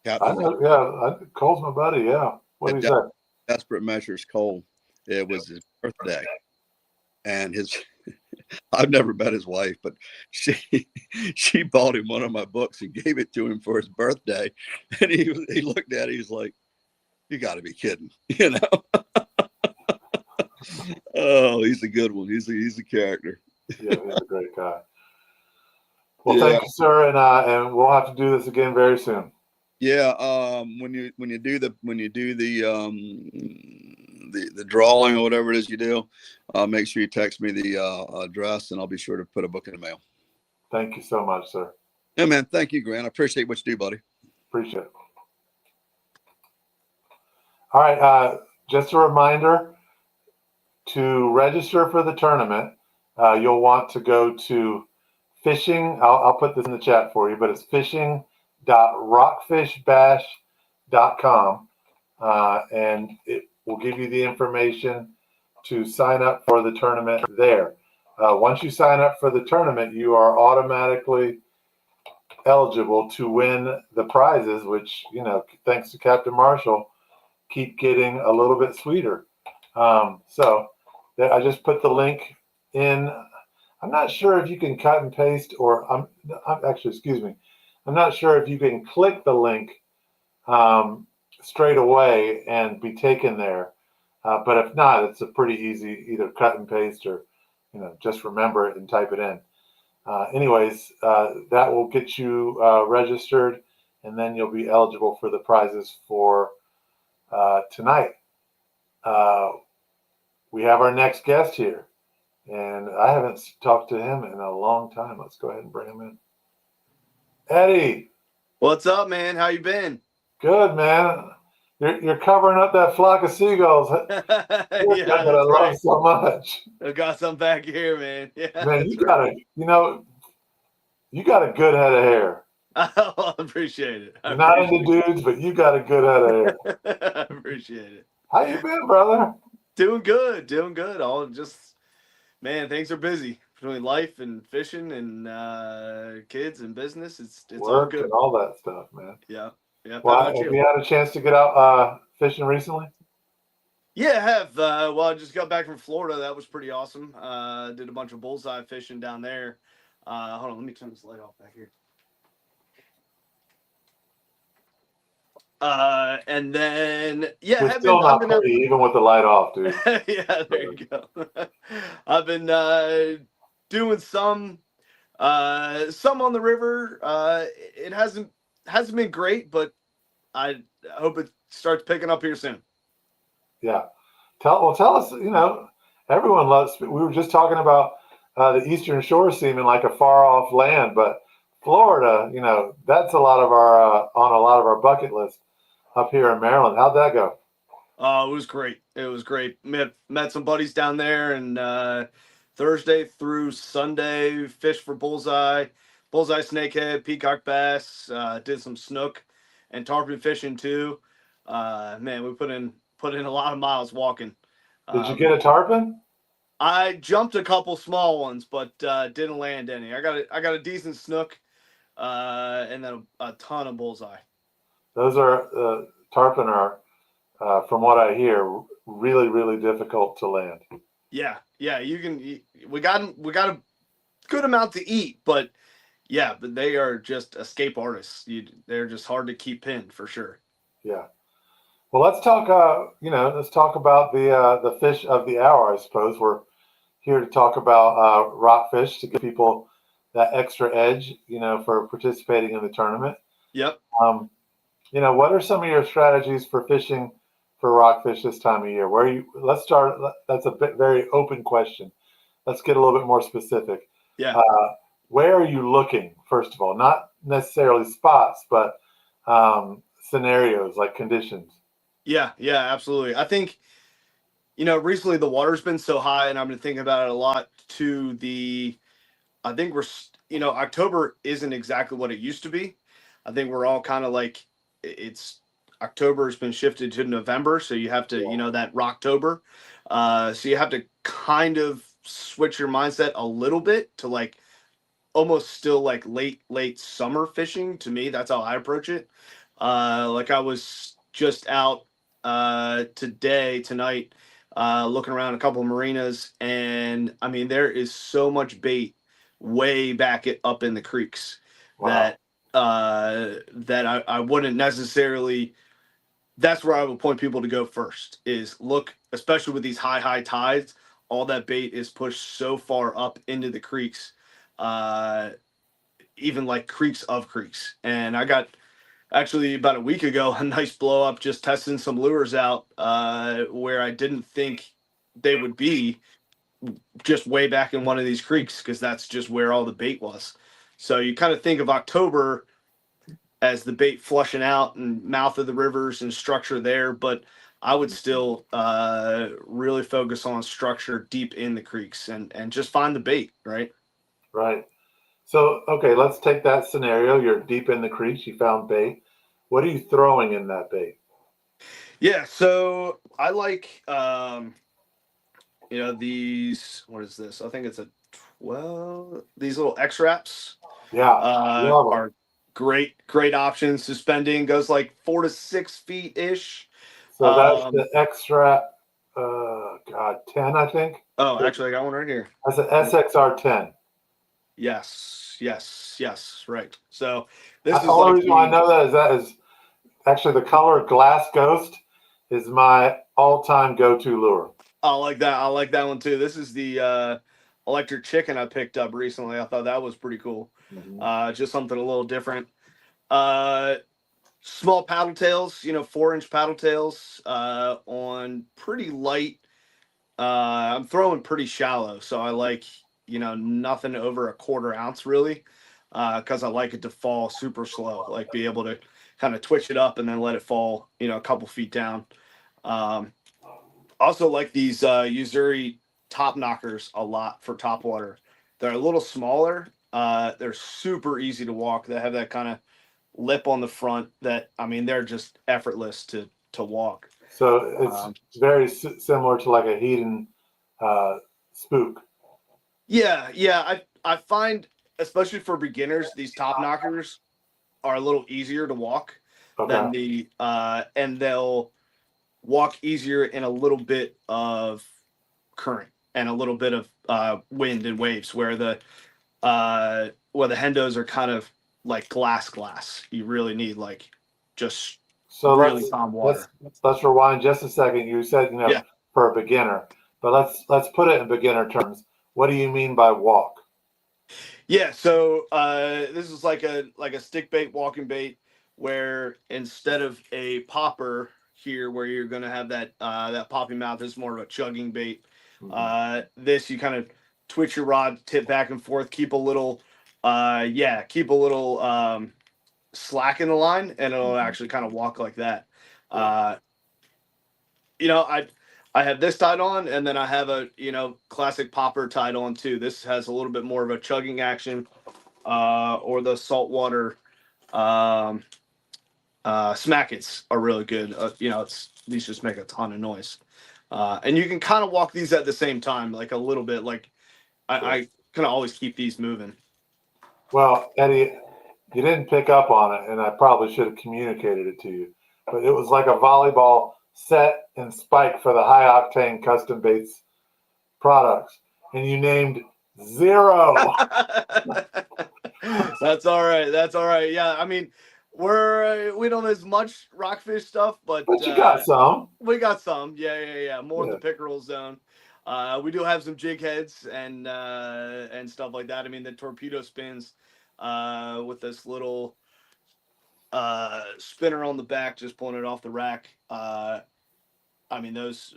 Speaker 1: I know, yeah. Cole's my buddy. Yeah. What did he say?
Speaker 4: Desperate Measures Cole. It was his birthday, and I've never met his wife, but she bought him one of my books and gave it to him for his birthday. And he looked at it, he's like, "You got to be kidding," you know. Oh, he's a good one. He's a character.
Speaker 1: Yeah, he's a great guy. Well, thank you, sir, and we'll have to do this again very soon.
Speaker 4: Yeah, when you do the drawing or whatever it is you do, make sure you text me the address, and I'll be sure to put a book in the mail.
Speaker 1: Thank you so much, sir.
Speaker 4: Yeah, man. Thank you, Grant. I appreciate what you do, buddy.
Speaker 1: Appreciate it. All right. Just a reminder, to register for the tournament, you'll want to go to fishing. I'll put this in the chat for you, but it's fishing.rockfishbash.com, and it will give you the information to sign up for the tournament there. Once you sign up for the tournament, you are automatically eligible to win the prizes, which, thanks to Captain Marshall, keep getting a little bit sweeter. So I just put the link in. I'm not sure if you can cut and paste, or I'm not sure if you can click the link straight away and be taken there. But if not, it's a pretty easy either cut and paste or, just remember it and type it in. Anyways, that will get you registered, and then you'll be eligible for the prizes for tonight. We have our next guest here, and I haven't talked to him in a long time. Let's go ahead and bring him in. Eddie.
Speaker 5: What's up, man? How you been?
Speaker 1: Good, man. You're covering up that flock of seagulls.
Speaker 5: Yeah,
Speaker 1: that I love
Speaker 5: right.
Speaker 1: so much.
Speaker 5: I got some back here, man. Yeah,
Speaker 1: man, you got a good head of hair.
Speaker 5: I appreciate it.
Speaker 1: You're not into dudes, but you got a good head of hair.
Speaker 5: I appreciate it.
Speaker 1: How you been, brother?
Speaker 5: Doing good. All just, man, things are busy between life and fishing and kids and business. It's
Speaker 1: work
Speaker 5: all good
Speaker 1: and all that stuff, man.
Speaker 5: Yeah.
Speaker 1: Well, have you had a chance to get out fishing recently?
Speaker 5: Yeah, I have. Well, I just got back from Florida. That was pretty awesome. Did a bunch of bullseye fishing down there. Hold on, let me turn this light off back here. And then
Speaker 1: It's still not pretty, even with the light off, dude.
Speaker 5: Yeah, there you go. I've been doing some on the river. It hasn't been great, but I hope it starts picking up here soon.
Speaker 1: Yeah. Tell us, everyone loves, we were just talking about the Eastern Shore seeming like a far off land, but Florida, that's a lot of our, on a lot of our bucket list up here in Maryland. How'd that go?
Speaker 5: It was great. Met some buddies down there and Thursday through Sunday, fished for bullseye, snakehead, peacock bass, did some snook and tarpon fishing too. Man, we put in a lot of miles walking.
Speaker 1: Did you get a tarpon?
Speaker 5: I jumped a couple small ones, but didn't land any. I got a decent snook, and then a ton of bullseye.
Speaker 1: Those are tarpon are, from what I hear, really, really difficult to land.
Speaker 5: Yeah, we got a good amount to eat, but yeah, but they are just escape artists. They're just hard to keep pinned for sure.
Speaker 1: Yeah. Well, let's talk. Let's talk about the fish of the hour. I suppose we're here to talk about rockfish to give people that extra edge, for participating in the tournament.
Speaker 5: Yep.
Speaker 1: What are some of your strategies for fishing for rockfish this time of year? Let's start. That's a very open question. Let's get a little bit more specific.
Speaker 5: Yeah.
Speaker 1: Where are you looking, first of all? Not necessarily spots, but scenarios like conditions.
Speaker 5: Yeah, absolutely. I think, recently the water's been so high, and I've been thinking about it a lot. I think October isn't exactly what it used to be. I think we're all kind of like, October has been shifted to November, so you have to, that Rocktober. So you have to kind of switch your mindset a little bit to like almost still like late summer fishing. To me, that's how I approach it. Like I was just out tonight, looking around a couple of marinas, and I mean there is so much bait way back up in the creeks.
Speaker 1: Wow.
Speaker 5: that I wouldn't necessarily. That's where I would point people to go first. Is look, especially with these high tides, all that bait is pushed so far up into the creeks, even like creeks of creeks. And I got actually about a week ago a nice blow up just testing some lures out where I didn't think they would be, just way back in one of these creeks, because that's just where all the bait was. So you kind of think of October as the bait flushing out and mouth of the rivers and structure there, but I would still really focus on structure deep in the creeks and just find the bait, right?
Speaker 1: Right. So, okay, let's take that scenario. You're deep in the creek. You found bait. What are you throwing in that bait?
Speaker 5: Yeah, so I like these. What is this? I think it's a 12. These little X wraps.
Speaker 1: Yeah, love 'em.
Speaker 5: Are great options. Suspending goes like 4 to 6 feet ish.
Speaker 1: So that's the extra, 10, I think.
Speaker 5: Oh, actually, I got one right here.
Speaker 1: That's an SXR 10.
Speaker 5: Yes, right. So this is
Speaker 1: The only
Speaker 5: like
Speaker 1: reason why I know that is actually the color Glass Ghost is my all-time go-to lure.
Speaker 5: I like that. I like that one too. This is the electric chicken I picked up recently. I thought that was pretty cool.
Speaker 1: Mm-hmm.
Speaker 5: Just something a little different. Small paddle tails, 4-inch paddle tails on pretty light. I'm throwing pretty shallow, so I like, nothing over a 1/4 ounce really, because I like it to fall super slow, like be able to kind of twitch it up and then let it fall, a couple feet down. Also like these Usuri top knockers a lot for topwater. They're a little smaller. They're super easy to walk. They have that kind of lip on the front that, I mean, they're just effortless to walk.
Speaker 1: So it's very similar to like a Hedon spook.
Speaker 5: Yeah. I find, especially for beginners, these top knockers are a little easier to walk than the and they'll walk easier in a little bit of current and a little bit of wind and waves, where the hendos are kind of like glass. You really need like just really calm water.
Speaker 1: Let's rewind just a second. You said for a beginner, but let's put it in beginner terms. What do you mean by walk?
Speaker 5: Yeah, so this is like a stick bait, walking bait, where instead of a popper here, where you're going to have that popping mouth, is more of a chugging bait. Mm-hmm. This, you kind of twitch your rod tip back and forth, keep a little slack in the line, and it'll actually kind of walk like that. I I have this tied on, and then I have a classic popper tied on too. This has a little bit more of a chugging action, or the saltwater smackets are really good. These just make a ton of noise, and you can kind of walk these at the same time, like a little bit. Like I kind of always keep these moving.
Speaker 1: Well, Eddie, you didn't pick up on it, and I probably should have communicated it to you. But it was like a volleyball set and spike for the high octane custom baits products, and you named 0.
Speaker 5: That's all right. That's all right. Yeah, I mean, we don't have as much rockfish stuff, but
Speaker 1: you got some.
Speaker 5: We got some. Yeah. More in the pickerel zone. We do have some jig heads and stuff like that. I mean, the torpedo spins with this little spinner on the back, just pulling it off the rack. I mean, those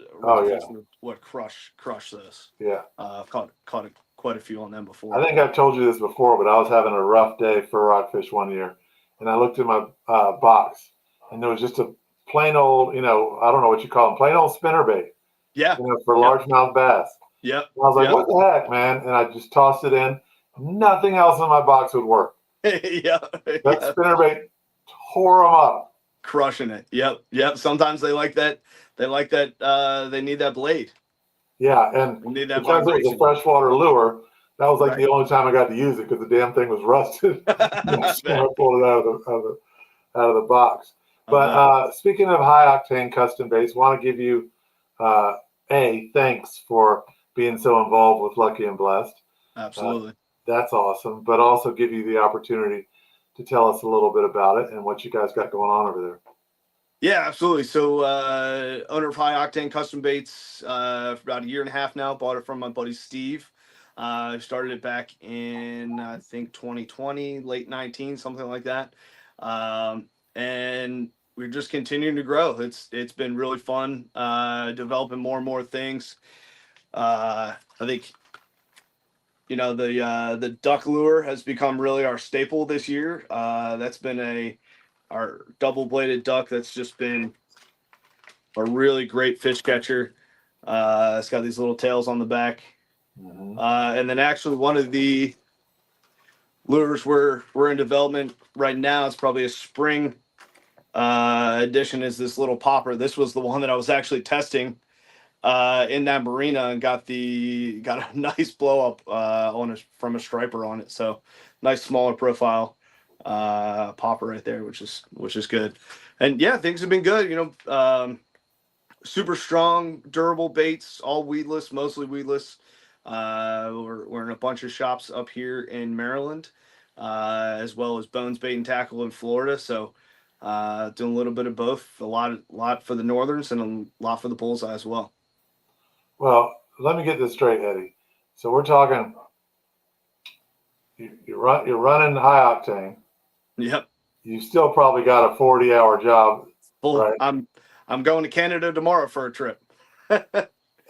Speaker 5: would crush this.
Speaker 1: Yeah.
Speaker 5: I've caught quite a few on them before.
Speaker 1: I think I've told you this before, but I was having a rough day for rockfish one year, and I looked in my box, and there was just a plain old, I don't know what you call them, plain old spinnerbait.
Speaker 5: Yeah.
Speaker 1: For largemouth bass.
Speaker 5: Yep.
Speaker 1: And I was like, what the heck, man? And I just tossed it in. Nothing else in my box would work. That spinnerbait tore them up.
Speaker 5: Crushing it. Yep. Sometimes they like that. They like that. They need that blade.
Speaker 1: Yeah, and
Speaker 5: because
Speaker 1: it was a freshwater lure, that was like the only time I got to use it because the damn thing was rusted. I pulled it out of the box. But speaking of high octane custom baits, want to give you thanks for being so involved with Lucky and Blessed.
Speaker 5: Absolutely.
Speaker 1: That's awesome. But also give you the opportunity to tell us a little bit about it and what you guys got going on over there.
Speaker 5: Yeah, absolutely. So owner of High Octane Custom Baits for about 1.5 years now. Bought it from my buddy Steve. Started it back in, I think, 2020, late 19, something like that. And we're just continuing to grow. It's been really fun developing more and more things. I think the duck lure has become really our staple this year. That's been our double-bladed duck. That's just been a really great fish catcher. It's got these little tails on the back.
Speaker 1: Mm-hmm.
Speaker 5: And then actually one of the lures we're in development right now, it's probably a spring edition, is this little popper. This was the one that I was actually testing in that marina and got a nice blow up from a striper on it. So nice smaller profile popper right there, which is good. And yeah, things have been good. Super strong, durable baits, all weedless, mostly weedless. We're in a bunch of shops up here in Maryland, as well as Bones Bait and Tackle in Florida. So doing a little bit of both, a lot for the Northerns and a lot for the Bullseye as well.
Speaker 1: Well, let me get this straight, Eddie. So we're talking, you're running high octane.
Speaker 5: Yep.
Speaker 1: You still probably got a 40-hour job. Right?
Speaker 5: I'm going to Canada tomorrow for a trip.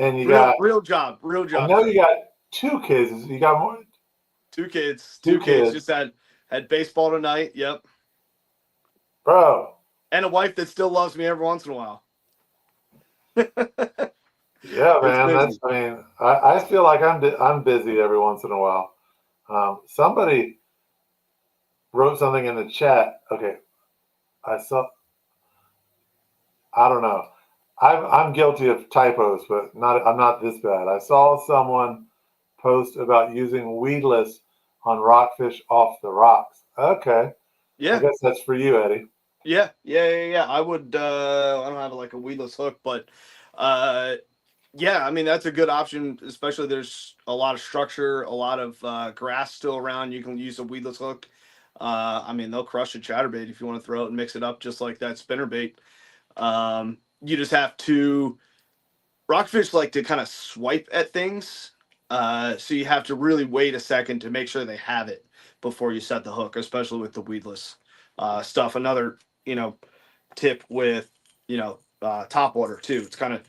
Speaker 1: And you
Speaker 5: real job.
Speaker 1: I know you got 2 kids. You got more.
Speaker 5: 2 kids.
Speaker 1: 2 kids.
Speaker 5: Just had baseball tonight. Yep.
Speaker 1: Bro.
Speaker 5: And a wife that still loves me every once in a while.
Speaker 1: Yeah, man. I feel like I'm busy every once in a while. Somebody wrote something in the chat. Okay, I don't know. I'm guilty of typos, but I'm not this bad. I saw someone post about using weedless on rockfish off the rocks. Okay.
Speaker 5: Yeah.
Speaker 1: I guess that's for you, Eddie.
Speaker 5: Yeah. I would. I don't have like a weedless hook, but yeah. I mean, that's a good option. Especially there's a lot of structure, a lot of grass still around. You can use a weedless hook. I mean, they'll crush a chatterbait if you want to throw it and mix it up just like that spinnerbait. You just have to. Rockfish like to kind of swipe at things, so you have to really wait a second to make sure they have it before you set the hook, especially with the weedless stuff. Another tip with top water too. It's kind of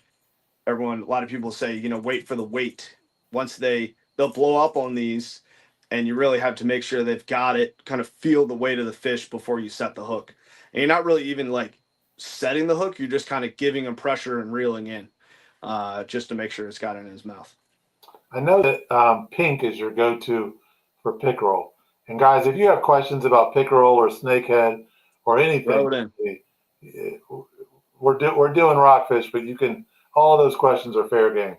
Speaker 5: a lot of people say wait for the weight. Once they'll blow up on these, and you really have to make sure they've got it. Kind of feel the weight of the fish before you set the hook, and you're not really even like setting the hook. You're just kind of giving them pressure and reeling in. just to make sure it's got it in his mouth.
Speaker 1: I know that pink is your go-to for pickerel. And guys, if you have questions about pickerel or snakehead or anything,
Speaker 5: Throw it in.
Speaker 1: we're doing rockfish, but you can, all of those questions are fair game.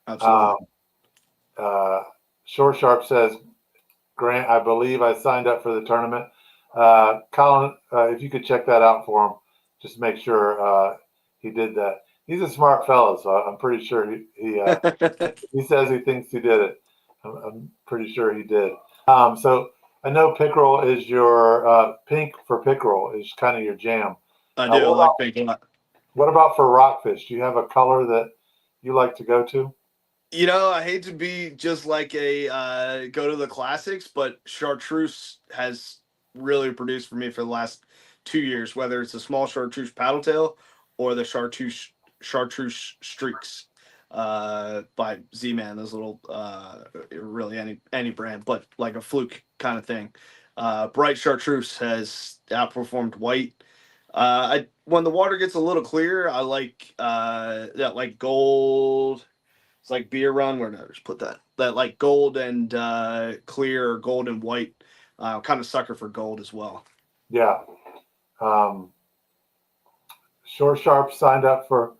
Speaker 5: Absolutely.
Speaker 1: Shore Sharp says, Grant, I believe I signed up for the tournament. Colin, if you could check that out for him, just make sure he did that. He's a smart fellow, so I'm pretty sure he says he thinks he did it. I'm pretty sure he did. So I know pickerel is your pink for pickerel is kind of your jam.
Speaker 5: I do. I like pink a lot.
Speaker 1: What about for rockfish? Do you have a color that you like to go to?
Speaker 5: You know, I hate to be just like a go to the classics, but chartreuse has really produced for me for the last 2 years, whether it's a small chartreuse paddle tail or the chartreuse streaks by Z-Man, those little really any brand, but like a fluke kind of thing. Bright chartreuse has outperformed white. When the water gets a little clearer, I like that like gold. It's like beer run where no, just put that like gold and clear, gold and white. Kind of sucker for gold as well.
Speaker 1: Yeah. Shore Sharp signed up for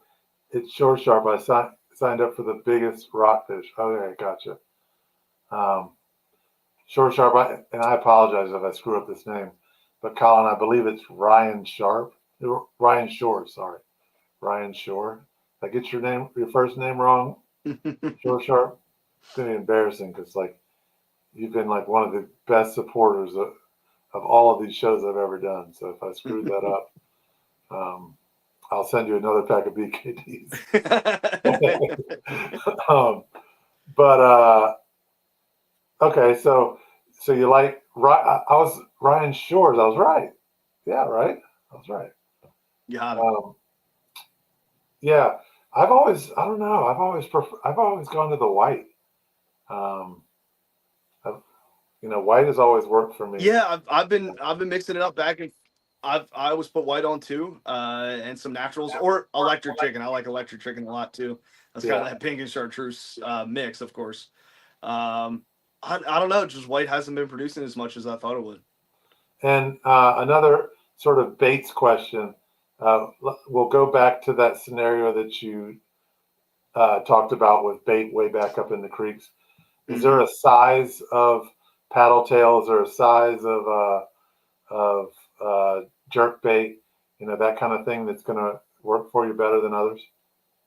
Speaker 1: it's Shore Sharp. I signed up for the biggest rockfish. Okay, gotcha. Shore Sharp, and I apologize if I screw up this name, but Colin, I believe it's Ryan Sharp. Ryan Shore, sorry. Ryan Shore. Did I get your first name wrong? Shore Sharp? It's going to be embarrassing because, like, you've been, like, one of the best supporters of all of these shows I've ever done. So if I screwed that up, I'll send you another pack of BKDs. Okay, so you like I was Ryan Shores. I was right. Yeah, right. I was right.
Speaker 5: Got it.
Speaker 1: Yeah, I've always gone to the white. White has always worked for me.
Speaker 5: Yeah, I've been mixing it up back and I always put white on too, and some naturals or electric chicken. I like electric chicken a lot too. That's kind of that pink and chartreuse mix, of course. I don't know, just white hasn't been producing as much as I thought it would.
Speaker 1: And another sort of baits question. We'll go back to that scenario that you talked about with bait way back up in the creeks. Is there a size of paddle tail? Is there a size of jerk bait? That kind of thing that's going to work for you better than others?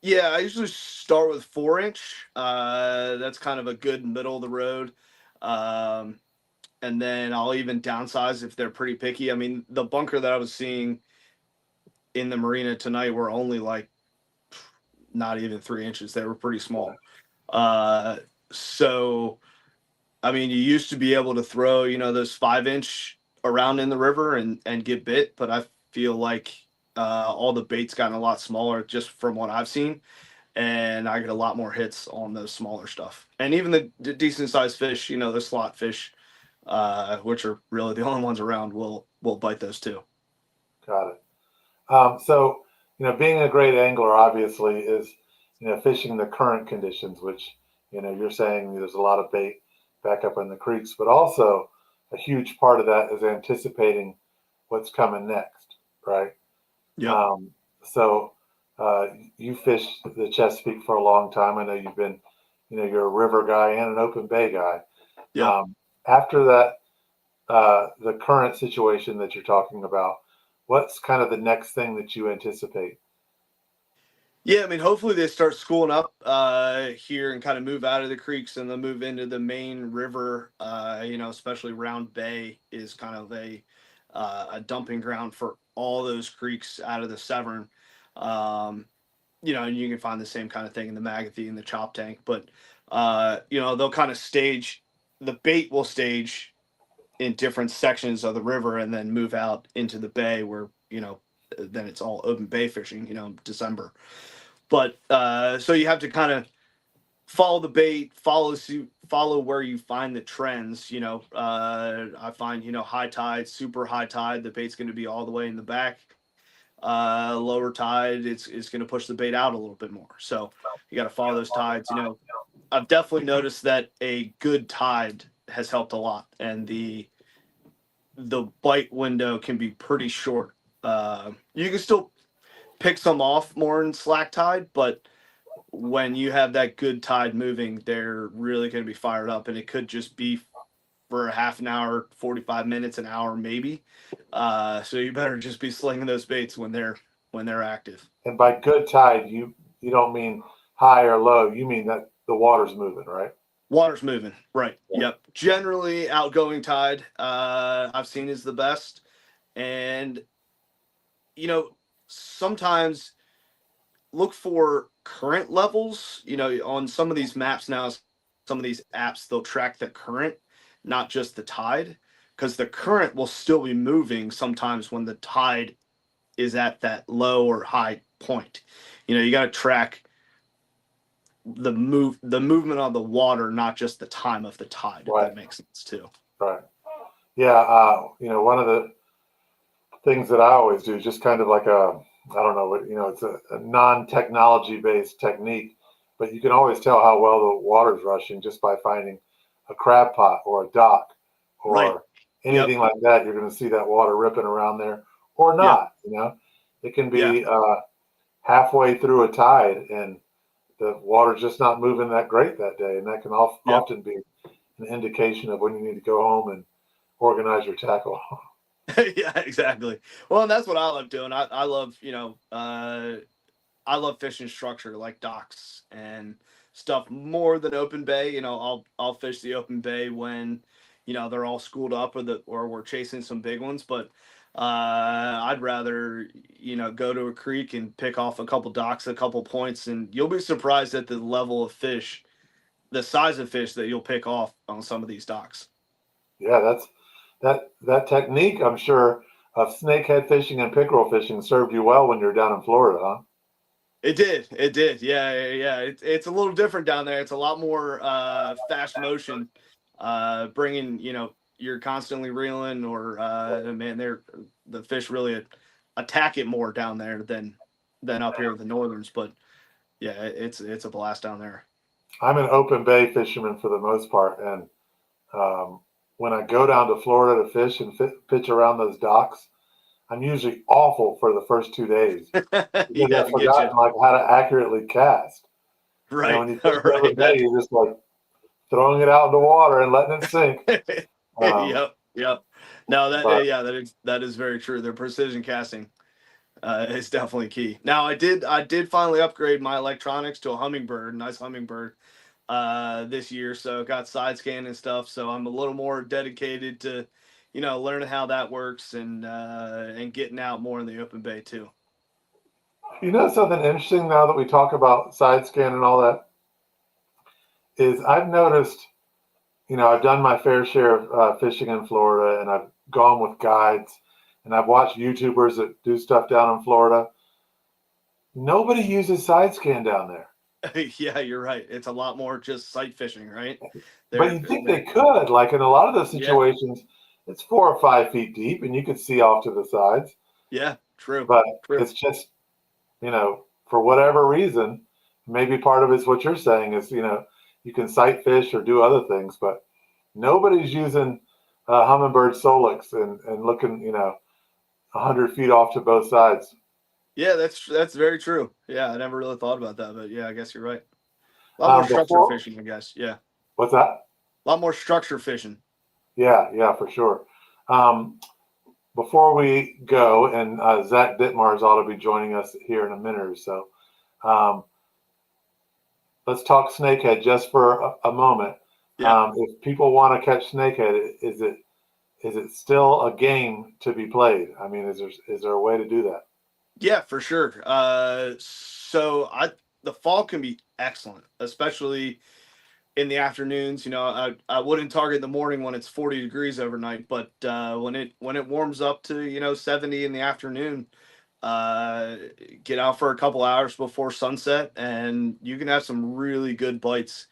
Speaker 5: Yeah, I usually start with 4-inch. That's kind of a good middle of the road. And then I'll even downsize if they're pretty picky. I mean, the bunker that I was seeing in the marina tonight were only like not even 3 inches. They were pretty small. So, I mean, you used to be able to throw, those 5-inch around in the river and get bit, but I feel like all the bait's gotten a lot smaller just from what I've seen. And I get a lot more hits on those smaller stuff. And even the decent sized fish, the slot fish, which are really the only ones around, will bite those too.
Speaker 1: Got it. So, being a great angler obviously is, fishing the current conditions, which, you're saying there's a lot of bait back up in the creeks, but also a huge part of that is anticipating what's coming next, right?
Speaker 5: Yeah.
Speaker 1: So you fished the Chesapeake for a long time. I know you've been, you're a river guy and an open bay guy.
Speaker 5: Yeah.
Speaker 1: After that, the current situation that you're talking about, what's kind of the next thing that you anticipate?
Speaker 5: Yeah, I mean, hopefully they start schooling up here and kind of move out of the creeks and then move into the main river. Especially Round Bay is kind of a dumping ground for all those creeks out of the Severn. And you can find the same kind of thing in the Magathie and the Chop Tank. But, they'll kind of the bait will stage in different sections of the river and then move out into the bay where, then it's all open bay fishing, December. But so you have to kind of follow the bait, follow where you find the trends. I find, high tide, super high tide, the bait's going to be all the way in the back. lower tide, it's going to push the bait out a little bit more. So you got to follow those tides. I've definitely noticed that a good tide has helped a lot, and the bite window can be pretty short. You can still pick some off more in slack tide, but when you have that good tide moving, they're really going to be fired up, and it could just be for a half an hour, 45 minutes, an hour, maybe. So you better just be slinging those baits when they're active.
Speaker 1: And by good tide, you don't mean high or low. You mean that the water's moving, right?
Speaker 5: Water's moving, right? Yep. Generally, outgoing tide, I've seen is the best, and sometimes look for current levels. On some of these maps now, some of these apps, they'll track the current, not just the tide, because the current will still be moving sometimes when the tide is at that low or high point. You got to track the movement on the water, not just the time of the tide. If that makes sense too.
Speaker 1: Right. Yeah. One of the things that I always do is just kind of like I don't know what, it's a non-technology based technique, but you can always tell how well the water's rushing just by finding a crab pot or a dock or anything like that. You're going to see that water ripping around there or not. It can be halfway through a tide and the water's just not moving that great that day, and that can often be an indication of when you need to go home and organize your tackle.
Speaker 5: Yeah, exactly. Well, and that's what I love doing. I love, I love fishing structure like docks and stuff more than open bay. I'll fish the open bay when, they're all schooled up or we're chasing some big ones. But I'd rather, go to a creek and pick off a couple docks, a couple points, and you'll be surprised at the level of fish, the size of fish that you'll pick off on some of these docks.
Speaker 1: Yeah, that technique, I'm sure, of snakehead fishing and pickerel fishing served you well when you're down in Florida, huh?
Speaker 5: It did. Yeah. It's a little different down there. It's a lot more fast motion, bringing, you're constantly reeling or, man, the fish really attack it more down there than up here in the northerns. But yeah, it's a blast down there.
Speaker 1: I'm an open bay fisherman for the most part, and when I go down to Florida to fish and pitch around those docks, I'm usually awful for the first 2 days because I've forgotten like how to accurately cast.
Speaker 5: Right.
Speaker 1: When you fish open bay, you're just like throwing it out in the water and letting it sink.
Speaker 5: Yep. No, that is very true. Their precision casting is definitely key. Now, I did finally upgrade my electronics to a Humminbird, nice Humminbird, this year. So got side scan and stuff. So I'm a little more dedicated to, learning how that works and getting out more in the open bay too.
Speaker 1: Something interesting now that we talk about side scan and all that is I've noticed, I've done my fair share of fishing in Florida, and I've gone with guides, and I've watched YouTubers that do stuff down in Florida. Nobody uses side scan down there.
Speaker 5: Yeah, you're right. It's a lot more just sight fishing, right?
Speaker 1: But you think they could, like in a lot of those situations, it's 4 or 5 feet deep, and you could see off to the sides.
Speaker 5: Yeah, true.
Speaker 1: But it's just, for whatever reason, maybe part of it's what you're saying is, you can sight fish or do other things, but nobody's using Humminbird Solix and looking, 100 feet off to both sides.
Speaker 5: Yeah, that's very true. Yeah, I never really thought about that, but yeah, I guess you're right. A lot more structure fishing, I guess. Yeah.
Speaker 1: What's that?
Speaker 5: A lot more structure fishing.
Speaker 1: Yeah, for sure. Before we go, and Zach Ditmars ought to be joining us here in a minute or so. Let's talk snakehead just for a moment.
Speaker 5: Yeah.
Speaker 1: If people want to catch snakehead, is it still a game to be played? I mean, is there a way to do that?
Speaker 5: Yeah, for sure. So the fall can be excellent, especially in the afternoons. I wouldn't target the morning when it's 40 degrees overnight, but when it warms up to 70 in the afternoon, get out for a couple hours before sunset, and you can have some really good bites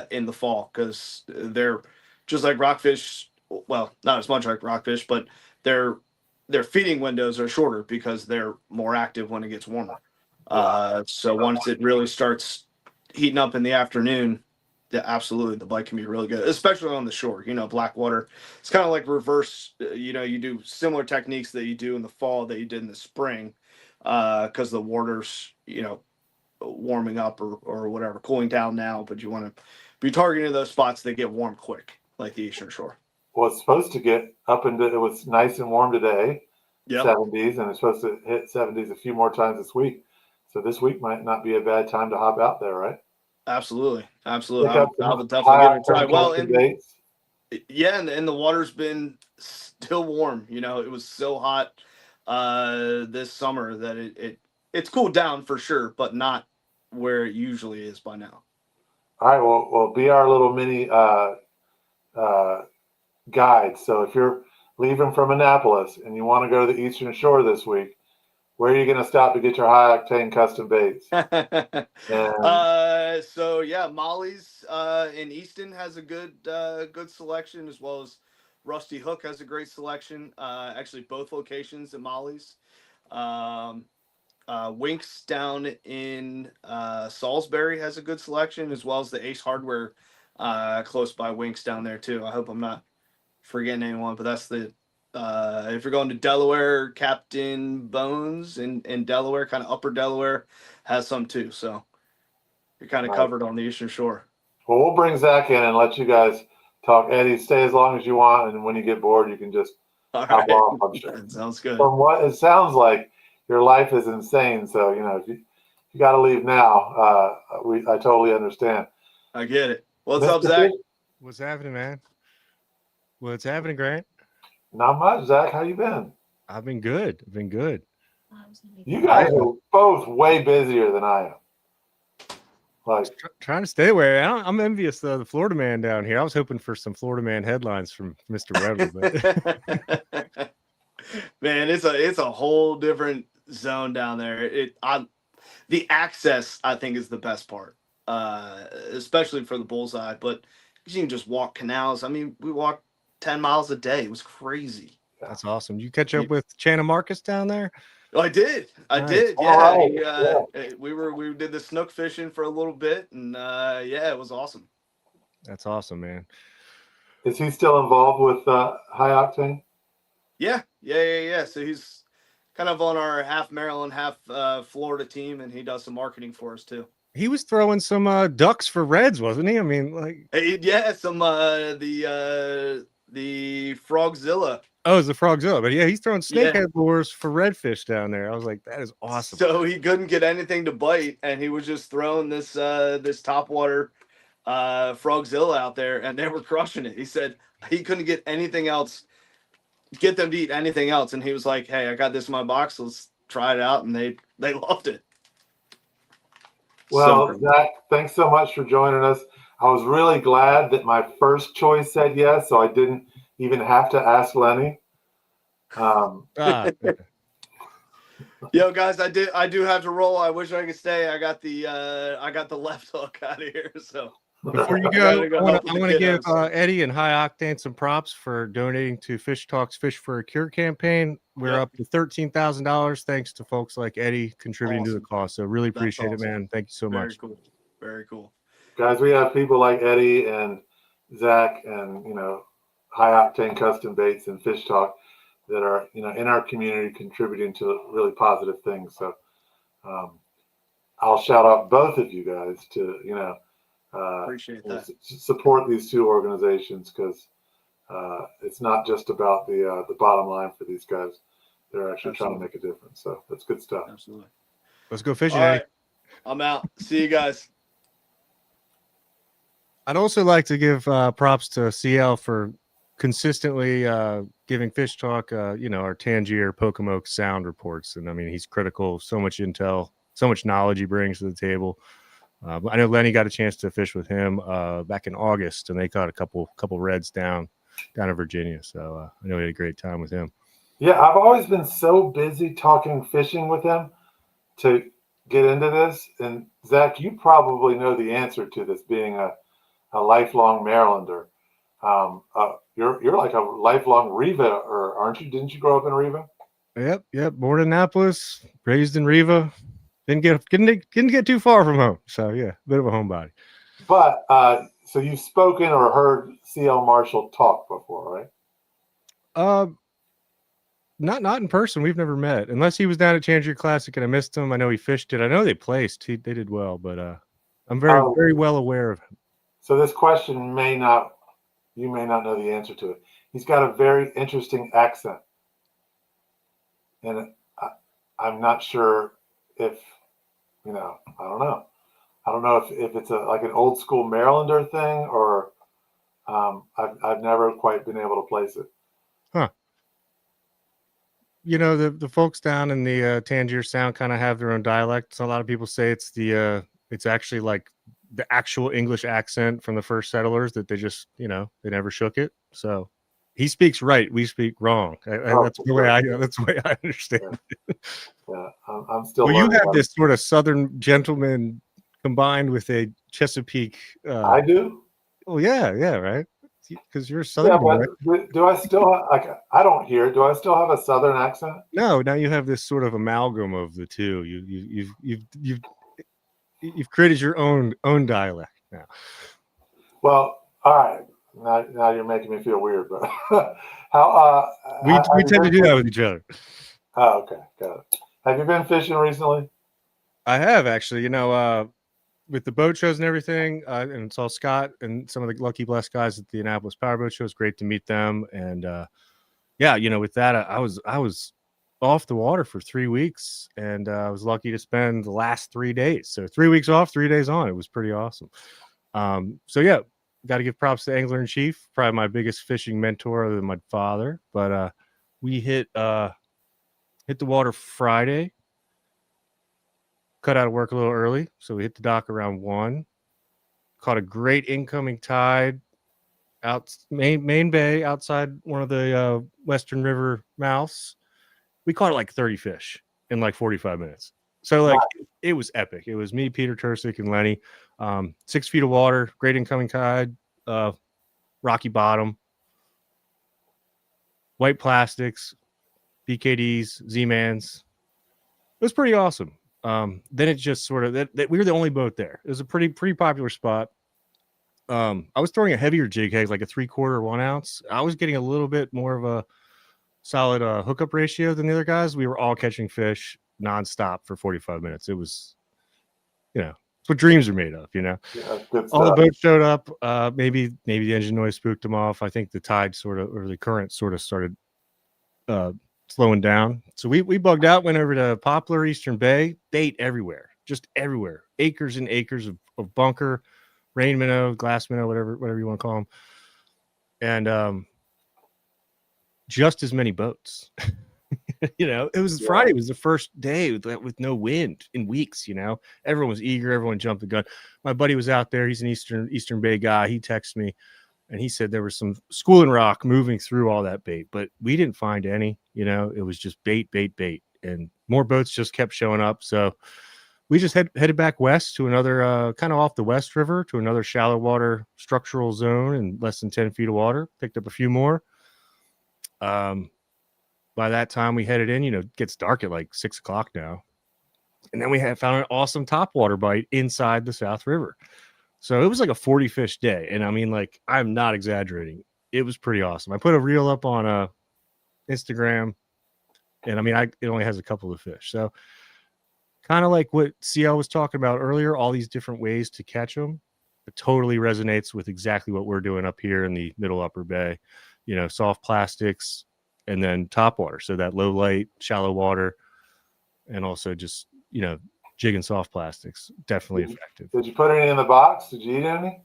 Speaker 5: in the fall, because they're just like rockfish. Well, not as much like rockfish, but they're their feeding windows are shorter because they're more active when it gets warmer. So once it really starts heating up in the afternoon, absolutely the bite can be really good, especially on the shore. Blackwater, it's kind of like reverse. You do similar techniques that you do in the fall that you did in the spring, because the water's warming up or whatever, cooling down now, but you want to be targeting those spots that get warm quick, like the Eastern Shore.
Speaker 1: Well, it's supposed to get up into, it was nice and warm today,
Speaker 5: Yep.
Speaker 1: 70s, and it's supposed to hit 70s a few more times this week. So this week might not be a bad time to hop out there, right?
Speaker 5: Absolutely.
Speaker 1: Pick
Speaker 5: I
Speaker 1: up
Speaker 5: would
Speaker 1: some
Speaker 5: definitely give it a try.
Speaker 1: high-octane
Speaker 5: Well,
Speaker 1: custom baits.
Speaker 5: and the water's been still warm. It was so hot this summer that it's cooled down for sure, but not where it usually is by now.
Speaker 1: All right, well, be our little mini guide. So if you're leaving from Annapolis and you want to go to the Eastern Shore this week, where are you going to stop to get your high-octane custom baits?
Speaker 5: So yeah, Molly's in Easton has a good selection, as well as Rusty Hook has a great selection. Actually, both locations at Molly's. Winks down in Salisbury has a good selection, as well as the Ace Hardware close by Winks down there too. I hope I'm not forgetting anyone, but that's the if you're going to Delaware, Captain Bones in Delaware, kind of upper Delaware, has some too. So you're kind of covered on the Eastern Shore.
Speaker 1: Well, we'll bring Zach in and let you guys talk. Eddie, stay as long as you want, and when you get bored, you can just hop off. I'm sure.
Speaker 5: That sounds good.
Speaker 1: From what it sounds like, your life is insane. So if you got to leave now, I totally understand.
Speaker 5: I get it. What's up, Zach?
Speaker 6: What's happening, man? What's happening, Grant?
Speaker 1: Not much, Zach. How you been?
Speaker 6: I've been good.
Speaker 1: You guys are both way busier than I am. Like
Speaker 6: Trying to stay away. I'm envious of the Florida man down here. I was hoping for some Florida man headlines from Mr. Weber, but
Speaker 5: Man, it's a whole different zone down there. The access, I think, is the best part, especially for the bullseye. But you can just walk canals. I mean, we walked 10 miles a day. It was crazy.
Speaker 6: that's awesome. You catch up with Channa Marcus down there?
Speaker 5: Oh, I did.
Speaker 6: Nice.
Speaker 5: Yeah. We did the snook fishing for a little bit, and yeah, it was awesome.
Speaker 6: That's awesome, man.
Speaker 1: is he still involved with High Octane?
Speaker 5: Yeah. So he's kind of on our half Maryland, half Florida team, and he does some marketing for us too.
Speaker 6: He was throwing some ducks for reds, wasn't he? I mean, like,
Speaker 5: Yeah, some the Frogzilla.
Speaker 6: oh, it's the Frogzilla, but yeah, he's throwing snakehead lures for redfish down there. I was like, that is awesome.
Speaker 5: So he couldn't get anything to bite, and he was just throwing this topwater Frogzilla out there, and they were crushing it. He said he couldn't get anything else, get them to eat anything else, and he was like, "Hey, I got this in my box. Let's try it out," and they loved it.
Speaker 1: Well, Zach, thanks so much for joining us. I was really glad that my first choice said yes, so I didn't even have to ask Lenny.
Speaker 5: Yo, guys, I do have to roll. I wish I could stay. I got the left hook out of here. So
Speaker 6: before you go, I want to give Eddie and High Octane some props for donating to Fish Talk's Fish for a Cure campaign. We're up to $13,000 thanks to folks like Eddie contributing to the cause. So really appreciate it, man. Thank you so much.
Speaker 5: Cool. Very cool.
Speaker 1: Guys, we have people like Eddie and Zach and High Octane Custom Baits and Fish Talk that are in our community contributing to really positive things. So I'll shout out both of you guys to
Speaker 5: Appreciate that.
Speaker 1: Support these two organizations, because it's not just about the bottom line for these guys. They're actually trying to make a difference. So that's good stuff.
Speaker 5: Absolutely.
Speaker 6: Let's go fishing,
Speaker 5: All
Speaker 6: Eddie.
Speaker 5: right. I'm out. See you guys.
Speaker 6: I'd also like to give props to CL for consistently giving Fish Talk, our Tangier Pocomoke sound reports. And I mean, he's critical, so much intel, so much knowledge he brings to the table. I know Lenny got a chance to fish with him back in August, and they caught a couple reds down in Virginia. So I know he had a great time with him.
Speaker 1: Yeah, I've always been so busy talking fishing with him to get into this. And Zach, you probably know the answer to this, being a lifelong Marylander. You're like a lifelong Riva, or aren't you? Didn't you grow up in Riva?
Speaker 6: Yep. Born in Annapolis, raised in Riva. Didn't get too far from home. So yeah, bit of a homebody.
Speaker 1: But so you've spoken or heard CL Marshall talk before, right?
Speaker 6: Not in person. We've never met, unless he was down at Chandler Classic and I missed him. I know he fished it. I know they placed. They did well, but I'm very well aware of him.
Speaker 1: So this question you may not know the answer to it. He's got a very interesting accent, and I'm not sure if I don't know. I don't know if it's like an old school Marylander thing or I've never quite been able to place it.
Speaker 6: Huh. You know, the folks down in the Tangier Sound kind of have their own dialect. So a lot of people say it's actually like the actual English accent from the first settlers that they just, they never shook it. So he speaks right, we speak wrong. That's the way I understand it.
Speaker 1: Yeah, I'm still.
Speaker 6: Well, you have this sort of Southern gentleman combined with a Chesapeake.
Speaker 1: I do.
Speaker 6: Well, yeah, right. Because you're Southern.
Speaker 1: Yeah, but do I still I don't hear. Do I still have a Southern accent?
Speaker 6: No, now you have this sort of amalgam of the two. You've created your own dialect now.
Speaker 1: Well, all right. Now you're making me feel weird, but how
Speaker 6: we tend to do that with each other.
Speaker 1: Oh, okay, got it. Have you been fishing recently?
Speaker 6: I have actually. With the boat shows and everything, and saw Scott and some of the Lucky Blessed guys at the Annapolis Powerboat Show. It's great to meet them, and with that, I was off the water for 3 weeks, and I was lucky to spend the last 3 days. So 3 weeks off, 3 days on. It was pretty awesome. Got to give props to Angler in Chief, probably my biggest fishing mentor other than my father. But we hit the water Friday. Cut out of work a little early, so we hit the dock around 1. Caught a great incoming tide out main bay outside one of the Western River mouths. We caught like 30 fish in like 45 minutes. So it was epic. It was me, Peter Tursick, and Lenny. 6 feet of water, great incoming tide, rocky bottom, white plastics, BKDs, Z-Mans. It was pretty awesome. Then it just sort of that we were the only boat there. It was a pretty popular spot. I was throwing a heavier jig head, like a 3/4 1 ounce. I was getting a little bit more of a solid hookup ratio than the other guys. We were all catching fish nonstop for 45 minutes. It was, it's what dreams are made of,
Speaker 1: Yeah,
Speaker 6: all the boats showed up. Maybe the engine noise spooked them off. I think the tide or the current sort of started slowing down. So we bugged out, went over to Poplar, Eastern Bay, bait everywhere, just everywhere. Acres and acres of bunker, rain minnow, glass minnow, whatever you want to call them. And just as many boats. It was Friday. It was the first day with no wind in weeks. Everyone was eager. Everyone jumped the gun. My buddy was out there. He's an Eastern Bay guy. He texted me and he said there was some school and rock moving through all that bait, but we didn't find any. It was just bait, and more boats just kept showing up. So we just headed back west to another kind of off the West River to another shallow water structural zone and less than 10 feet of water. Picked up a few more. By that time we headed in, it gets dark at like 6 o'clock now. And then we found an awesome topwater bite inside the South River. So it was like a 40 fish day. And I mean, like, I'm not exaggerating. It was pretty awesome. I put a reel up on Instagram, and I mean, it only has a couple of fish. So kind of like what CL was talking about earlier, all these different ways to catch them. It totally resonates with exactly what we're doing up here in the middle upper bay, soft plastics and then topwater. So that low light, shallow water, and also just, jig and soft plastics, definitely effective.
Speaker 1: Did you put any in the box? Did you eat any?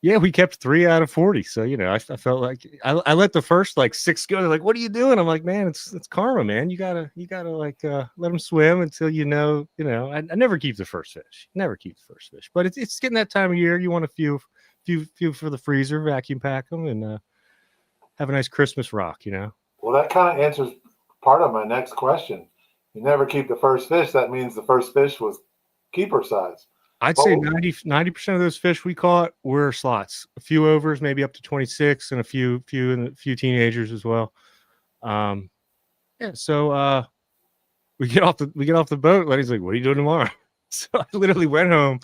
Speaker 6: Yeah, we kept 3 out of 40. So, I felt like I let the first like 6 go. They're like, "What are you doing?" I'm like, "Man, it's karma, man. You gotta like let them swim until I never keep the first fish. But it's getting that time of year. You want a few for the freezer, vacuum pack them, and have a nice Christmas rock.
Speaker 1: Well, that kind of answers part of my next question. You never keep the first fish. That means the first fish was keeper size.
Speaker 6: I'd say 90% of those fish we caught were slots. A few overs, maybe up to 26, and a few teenagers as well. Yeah. So we get off the boat. Lenny's like, "What are you doing tomorrow?" So I literally went home,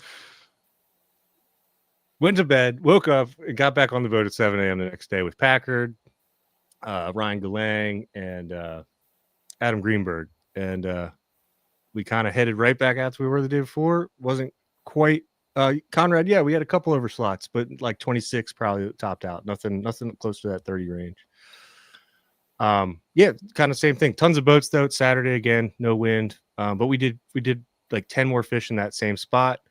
Speaker 6: went to bed, woke up, and got back on the boat at 7 a.m. the next day with Packard, Ryan Galang, and Adam Greenberg, and we kind of headed right back out to where we were the day before. Wasn't quite Conrad. Yeah, we had a couple over slots, but like 26 probably topped out. Nothing close to that 30 range. Yeah, kind of same thing. Tons of boats though. It's Saturday again, no wind. But we did like 10 more fish in that same spot.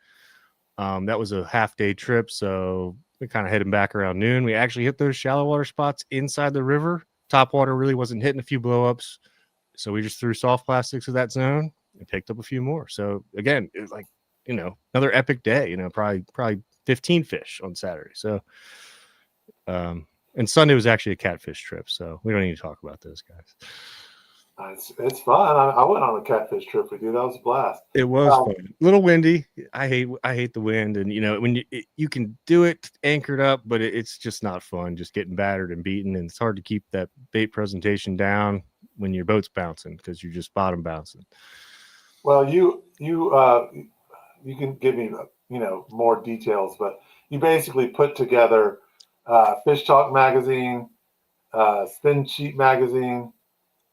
Speaker 6: That was a half day trip, so we kind of heading back around noon. We actually hit those shallow water spots inside the river. Top water really wasn't hitting, a few blowups, so we just threw soft plastics to that zone and picked up a few more. So again, it was like, another epic day. Probably 15 fish on Saturday. So and Sunday was actually a catfish trip, so we don't need to talk about those guys.
Speaker 1: It's fun. I went on a catfish trip with you. That was a blast.
Speaker 6: It was fun. A little windy. I hate the wind, and when you can do it anchored up, but it's just not fun. Just getting battered and beaten, and it's hard to keep that bait presentation down when your boat's bouncing because you're just bottom bouncing.
Speaker 1: Well, you can give me more details, but you basically put together Fish Talk magazine, Spin Sheet magazine.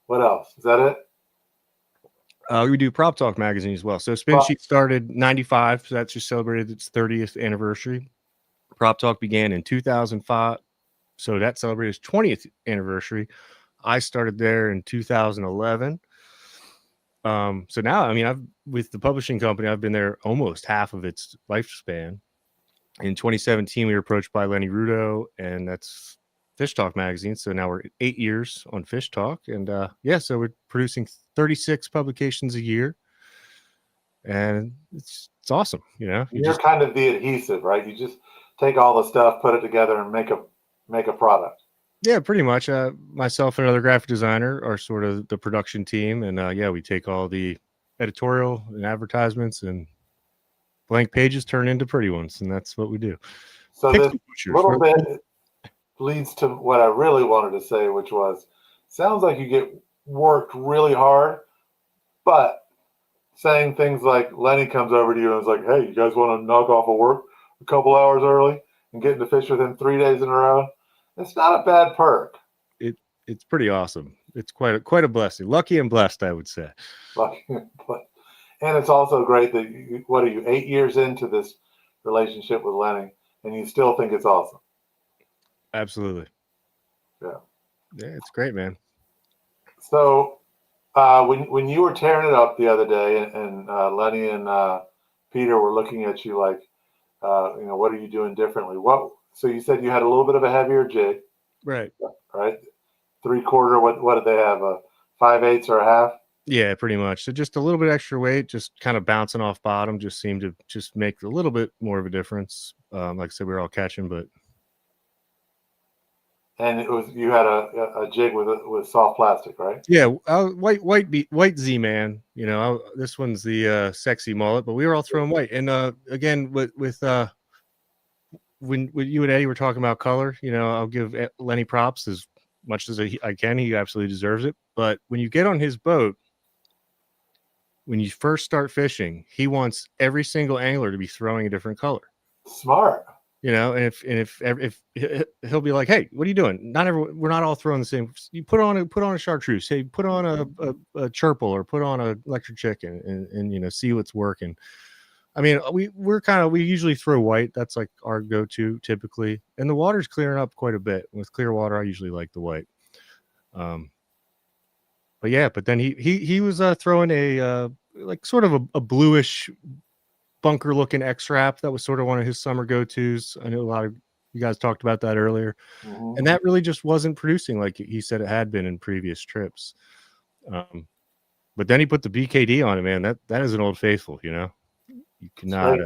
Speaker 1: What else? Is that it?
Speaker 6: We do Prop Talk magazine as well. So Spin Sheet started 95, so that's just celebrated its 30th anniversary. Prop Talk began in 2005, so that celebrated its 20th anniversary. I started there in 2011. So now, I've with the publishing company, I've been there almost half of its lifespan. In 2017, we were approached by Lenny Rudo, and that's Fish Talk magazine. So now we're 8 years on Fish Talk, and so we're producing 36 publications a year, and it's awesome. You're
Speaker 1: kind of the adhesive, right? You just take all the stuff, put it together, and make a product.
Speaker 6: Yeah, pretty much. Myself and another graphic designer are sort of the production team, and we take all the editorial and advertisements and blank pages turn into pretty ones, and that's what we do.
Speaker 1: So this little bit leads to what I really wanted to say, which was, sounds like you get worked really hard, but saying things like Lenny comes over to you and is like, "Hey, you guys want to knock off of work a couple hours early and get into fish with him 3 days in a row?" It's not a bad perk.
Speaker 6: It's pretty awesome. It's quite a blessing. Lucky and blessed, I would say.
Speaker 1: And it's also great that what are you, 8 years into this relationship with Lenny, and you still think it's awesome.
Speaker 6: Absolutely.
Speaker 1: Yeah,
Speaker 6: it's great, man.
Speaker 1: So when you were tearing it up the other day, and Lenny and Peter were looking at you like, what are you doing differently? So you said you had a little bit of a heavier jig,
Speaker 6: right?
Speaker 1: 3/4. What did they have? A 5/8 or a half?
Speaker 6: Yeah, pretty much. So just a little bit extra weight, just kind of bouncing off bottom, just seemed to just make a little bit more of a difference. Like I said, we were all catching, but.
Speaker 1: And it was, you had a jig with soft plastic, right?
Speaker 6: Yeah, white Z-Man. This one's the sexy mullet, but we were all throwing white. And again, with when you and Eddie were talking about color, I'll give Lenny props as much as I can. He absolutely deserves it. But when you get on his boat, when you first start fishing, he wants every single angler to be throwing a different color.
Speaker 1: Smart.
Speaker 6: And if he'll be like, "Hey, what are you doing? We're not all throwing the same. You put on a chartreuse. Hey, put on a churple, or put on a electric chicken, and see what's working." We usually throw white. That's like our go-to typically, and the water's clearing up quite a bit. With clear water, I usually like the white. But then he was throwing a like sort of a bluish bunker looking X-Wrap. That was sort of one of his summer go-tos. I know a lot of you guys talked about that earlier. Mm-hmm. And that really just wasn't producing like he said it had been in previous trips. But then he put the BKD on it, man. That is an old faithful, you cannot.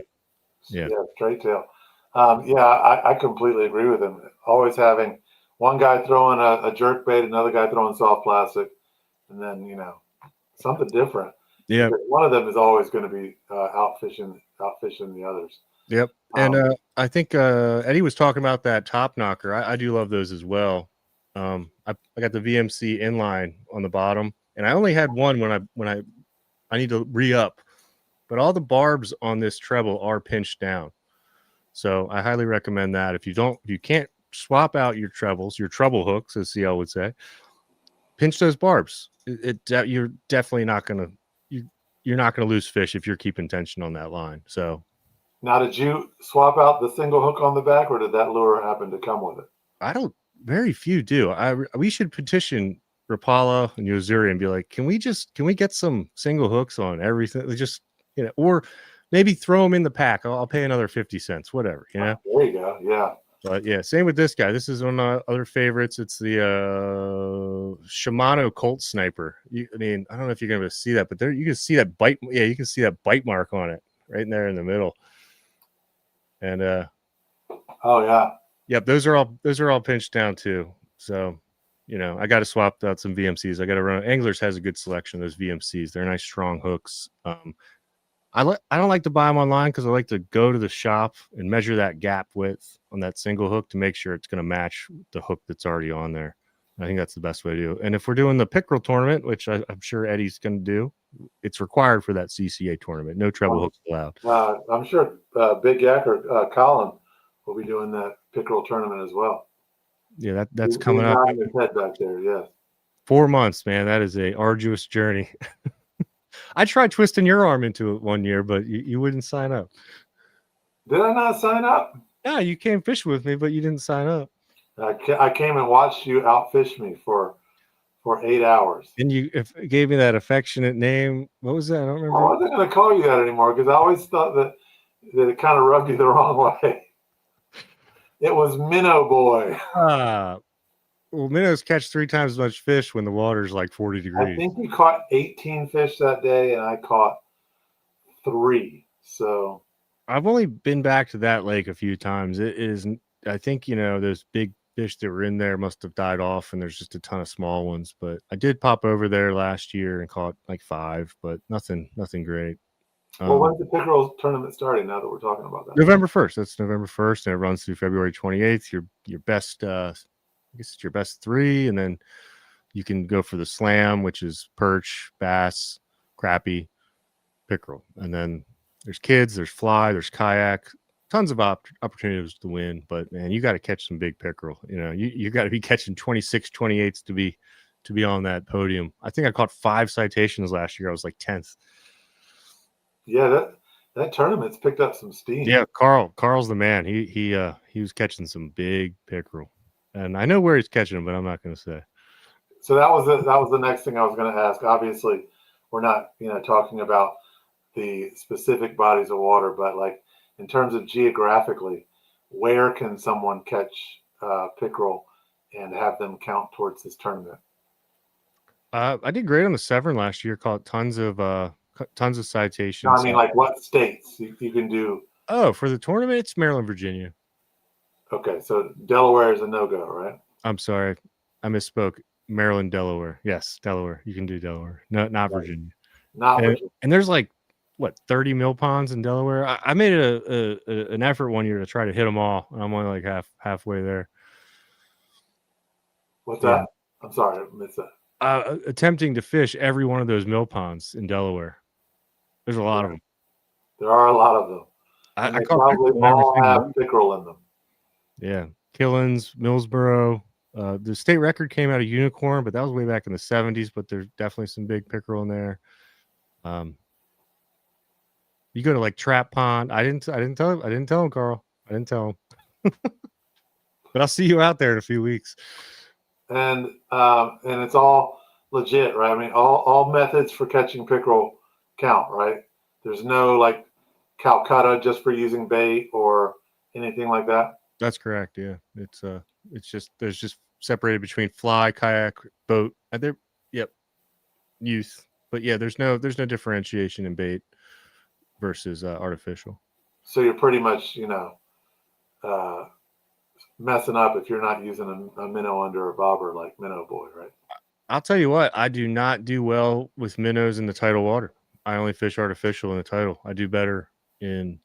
Speaker 1: Straight tail. I completely agree with him. Always having one guy throwing a jerk bait, another guy throwing soft plastic, and then something different.
Speaker 6: Yeah,
Speaker 1: one of them is always going to be out fishing the others.
Speaker 6: Yep. And I think Eddie was talking about that top knocker. I do love those as well. I got the VMC inline on the bottom. and I only had one when I need to re-up, but all the barbs on this treble are pinched down. So I highly recommend that. If you can't swap out your trebles, your treble hooks, as CL would say, pinch those barbs. You're definitely not gonna you're not gonna lose fish if you're keeping tension on that line. So
Speaker 1: Now, did you swap out the single hook on the back, or did that lure happen to come with it?
Speaker 6: Very few do. We should petition Rapala and Yozuri and be like, can we get some single hooks on everything? Just, or maybe throw them in the pack. I'll pay another 50 cents, whatever,
Speaker 1: There you go. Yeah.
Speaker 6: But yeah, same with this guy. This is one of my other favorites. It's the Shimano Colt Sniper. I don't know if you're going to see that, but there you can see that bite. Yeah, you can see that bite mark on it right in there in the middle. And
Speaker 1: oh yeah.
Speaker 6: yep, those are all pinched down too. So, I got to swap out some VMCs. I got to run. Anglers has a good selection of those VMCs. They're nice, strong hooks. I don't like to buy them online because I like to go to the shop and measure that gap width on that single hook to make sure it's going to match the hook that's already on there. I think that's the best way to do it. And if we're doing the pickerel tournament, which I'm sure Eddie's going to do, it's required for that CCA tournament. No treble hooks allowed.
Speaker 1: I'm sure Big Yak or Colin will be doing that pickerel tournament as well.
Speaker 6: Yeah, that's coming up.
Speaker 1: His head back there, yes.
Speaker 6: 4 months, man. That is a arduous journey. I tried twisting your arm into it one year, but you wouldn't sign up.
Speaker 1: Did I not sign up?
Speaker 6: Yeah, you came fish with me, but you didn't sign up.
Speaker 1: I came and watched you outfish me for 8 hours.
Speaker 6: And you gave me that affectionate name. What was that? I don't remember.
Speaker 1: I wasn't going to call you that anymore because I always thought that it kind of rubbed you the wrong way. It was Minnow Boy.
Speaker 6: Well, minnows catch 3 times as much fish when the water's like 40 degrees.
Speaker 1: I think you caught 18 fish that day, and I caught 3. So
Speaker 6: I've only been back to that lake a few times. It is, I think, those big fish that were in there must have died off, and there's just a ton of small ones. But I did pop over there last year and caught like 5, but nothing great.
Speaker 1: Well, when's the pickerel tournament starting? Now that we're talking about that,
Speaker 6: November 1st. That's November 1st, and it runs through February 28th. Your best, I guess it's your best 3, and then you can go for the slam, which is perch, bass, crappie, pickerel, and then there's kids, there's fly, there's kayak, tons of opportunities to win. But man, you got to catch some big pickerel. You got to be catching 26, 28s to be on that podium. I think I caught 5 citations last year. I was like 10th.
Speaker 1: Yeah, that tournament's picked up some steam.
Speaker 6: Yeah, Carl's the man. He was catching some big pickerel, and I know where he's catching them, but I'm not going to say.
Speaker 1: So that was the next thing I was going to ask. Obviously, we're not talking about the specific bodies of water, but like in terms of geographically, where can someone catch pickerel and have them count towards this tournament?
Speaker 6: I did great on the Severn last year. Caught tons of citations.
Speaker 1: No, I mean, like what states you can do?
Speaker 6: Oh, for the tournament, it's Maryland, Virginia.
Speaker 1: Okay, so Delaware is a no-go, right?
Speaker 6: I'm sorry, I misspoke. Maryland, Delaware. Yes, Delaware. You can do Delaware. No, not Virginia.
Speaker 1: Not Virginia.
Speaker 6: And there's like 30 mill ponds in Delaware. I made an effort one year to try to hit them all, and I'm only like halfway there.
Speaker 1: What's that? I'm sorry, I missed that.
Speaker 6: Attempting to fish every one of those mill ponds in Delaware. There's a lot of them.
Speaker 1: There are a lot of them.
Speaker 6: I
Speaker 1: probably all have pickerel in them.
Speaker 6: Yeah, Killins, Millsboro. The state record came out of Unicorn, but that was way back in the 70s. But there's definitely some big pickerel in there. You go to like Trap Pond. I didn't tell him, Carl. I didn't tell him. But I'll see you out there in a few weeks.
Speaker 1: And it's all legit, right? I mean, all methods for catching pickerel count, right? There's no like Calcutta just for using bait or anything like that.
Speaker 6: That's correct. Yeah, it's just there's just separated between fly, kayak, boat. Youth. But yeah, there's no differentiation in bait versus artificial.
Speaker 1: So you're pretty much messing up if you're not using a minnow under a bobber like Minnow Boy, right?
Speaker 6: I'll tell you what, I do not do well with minnows in the tidal water. I only fish artificial in the tidal. I do better in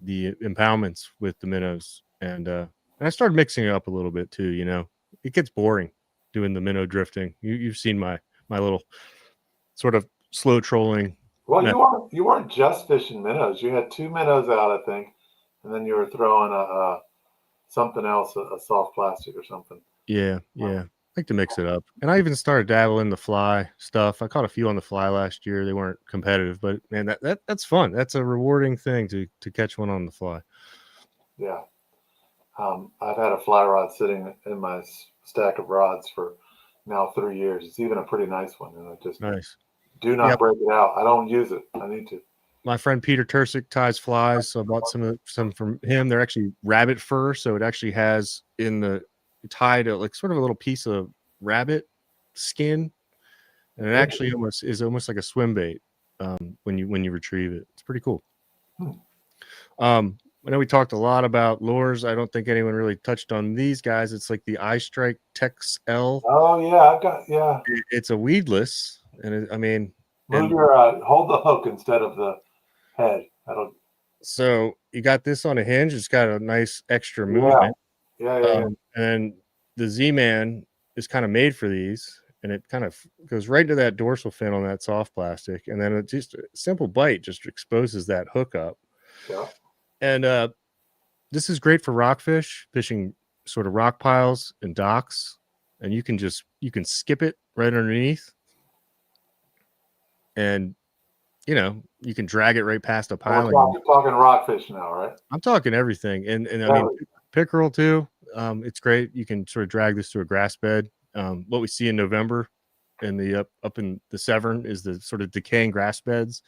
Speaker 6: the impoundments with the minnows, and I started mixing it up a little bit too. It gets boring doing the minnow drifting. You've seen my little sort of slow trolling.
Speaker 1: Well,
Speaker 6: method.
Speaker 1: you weren't just fishing minnows. You had 2 minnows out, I think, and then you were throwing a something else, a soft plastic or something.
Speaker 6: Yeah. I like to mix it up. And I even started dabbling the fly stuff. I caught a few on the fly last year. They weren't competitive, but man, that's fun. That's a rewarding thing to catch one on the fly.
Speaker 1: Yeah. I've had a fly rod sitting in my stack of rods for now 3 years. It's even a pretty nice one, and I just
Speaker 6: Nice.
Speaker 1: do not break it out. I don't use it. I need to.
Speaker 6: My friend Peter Tursick ties flies, so I bought some from him. They're actually rabbit fur, so it actually has in the tied like sort of a little piece of rabbit skin, and it actually is almost like a swim bait when you retrieve it. It's pretty cool. I know we talked a lot about lures. I don't think anyone really touched on these guys. It's like the Eye Strike Tex L.
Speaker 1: Oh yeah,
Speaker 6: It's a weedless, and
Speaker 1: Move your hold the hook instead of the head.
Speaker 6: So you got this on a hinge. It's got a nice extra movement.
Speaker 1: Yeah.
Speaker 6: And the Z-Man is kind of made for these, and it kind of goes right into that dorsal fin on that soft plastic, and then it just a simple bite just exposes that hook up.
Speaker 1: Yeah.
Speaker 6: And this is great for rockfish fishing, sort of rock piles and docks, and you can skip it right underneath, and you can drag it right past a piling.
Speaker 1: We're talking rockfish now, right?
Speaker 6: I'm talking everything, and I mean pickerel too. It's great. You can sort of drag this to a grass bed. What we see in November in the up in the Severn is the sort of decaying grass beds.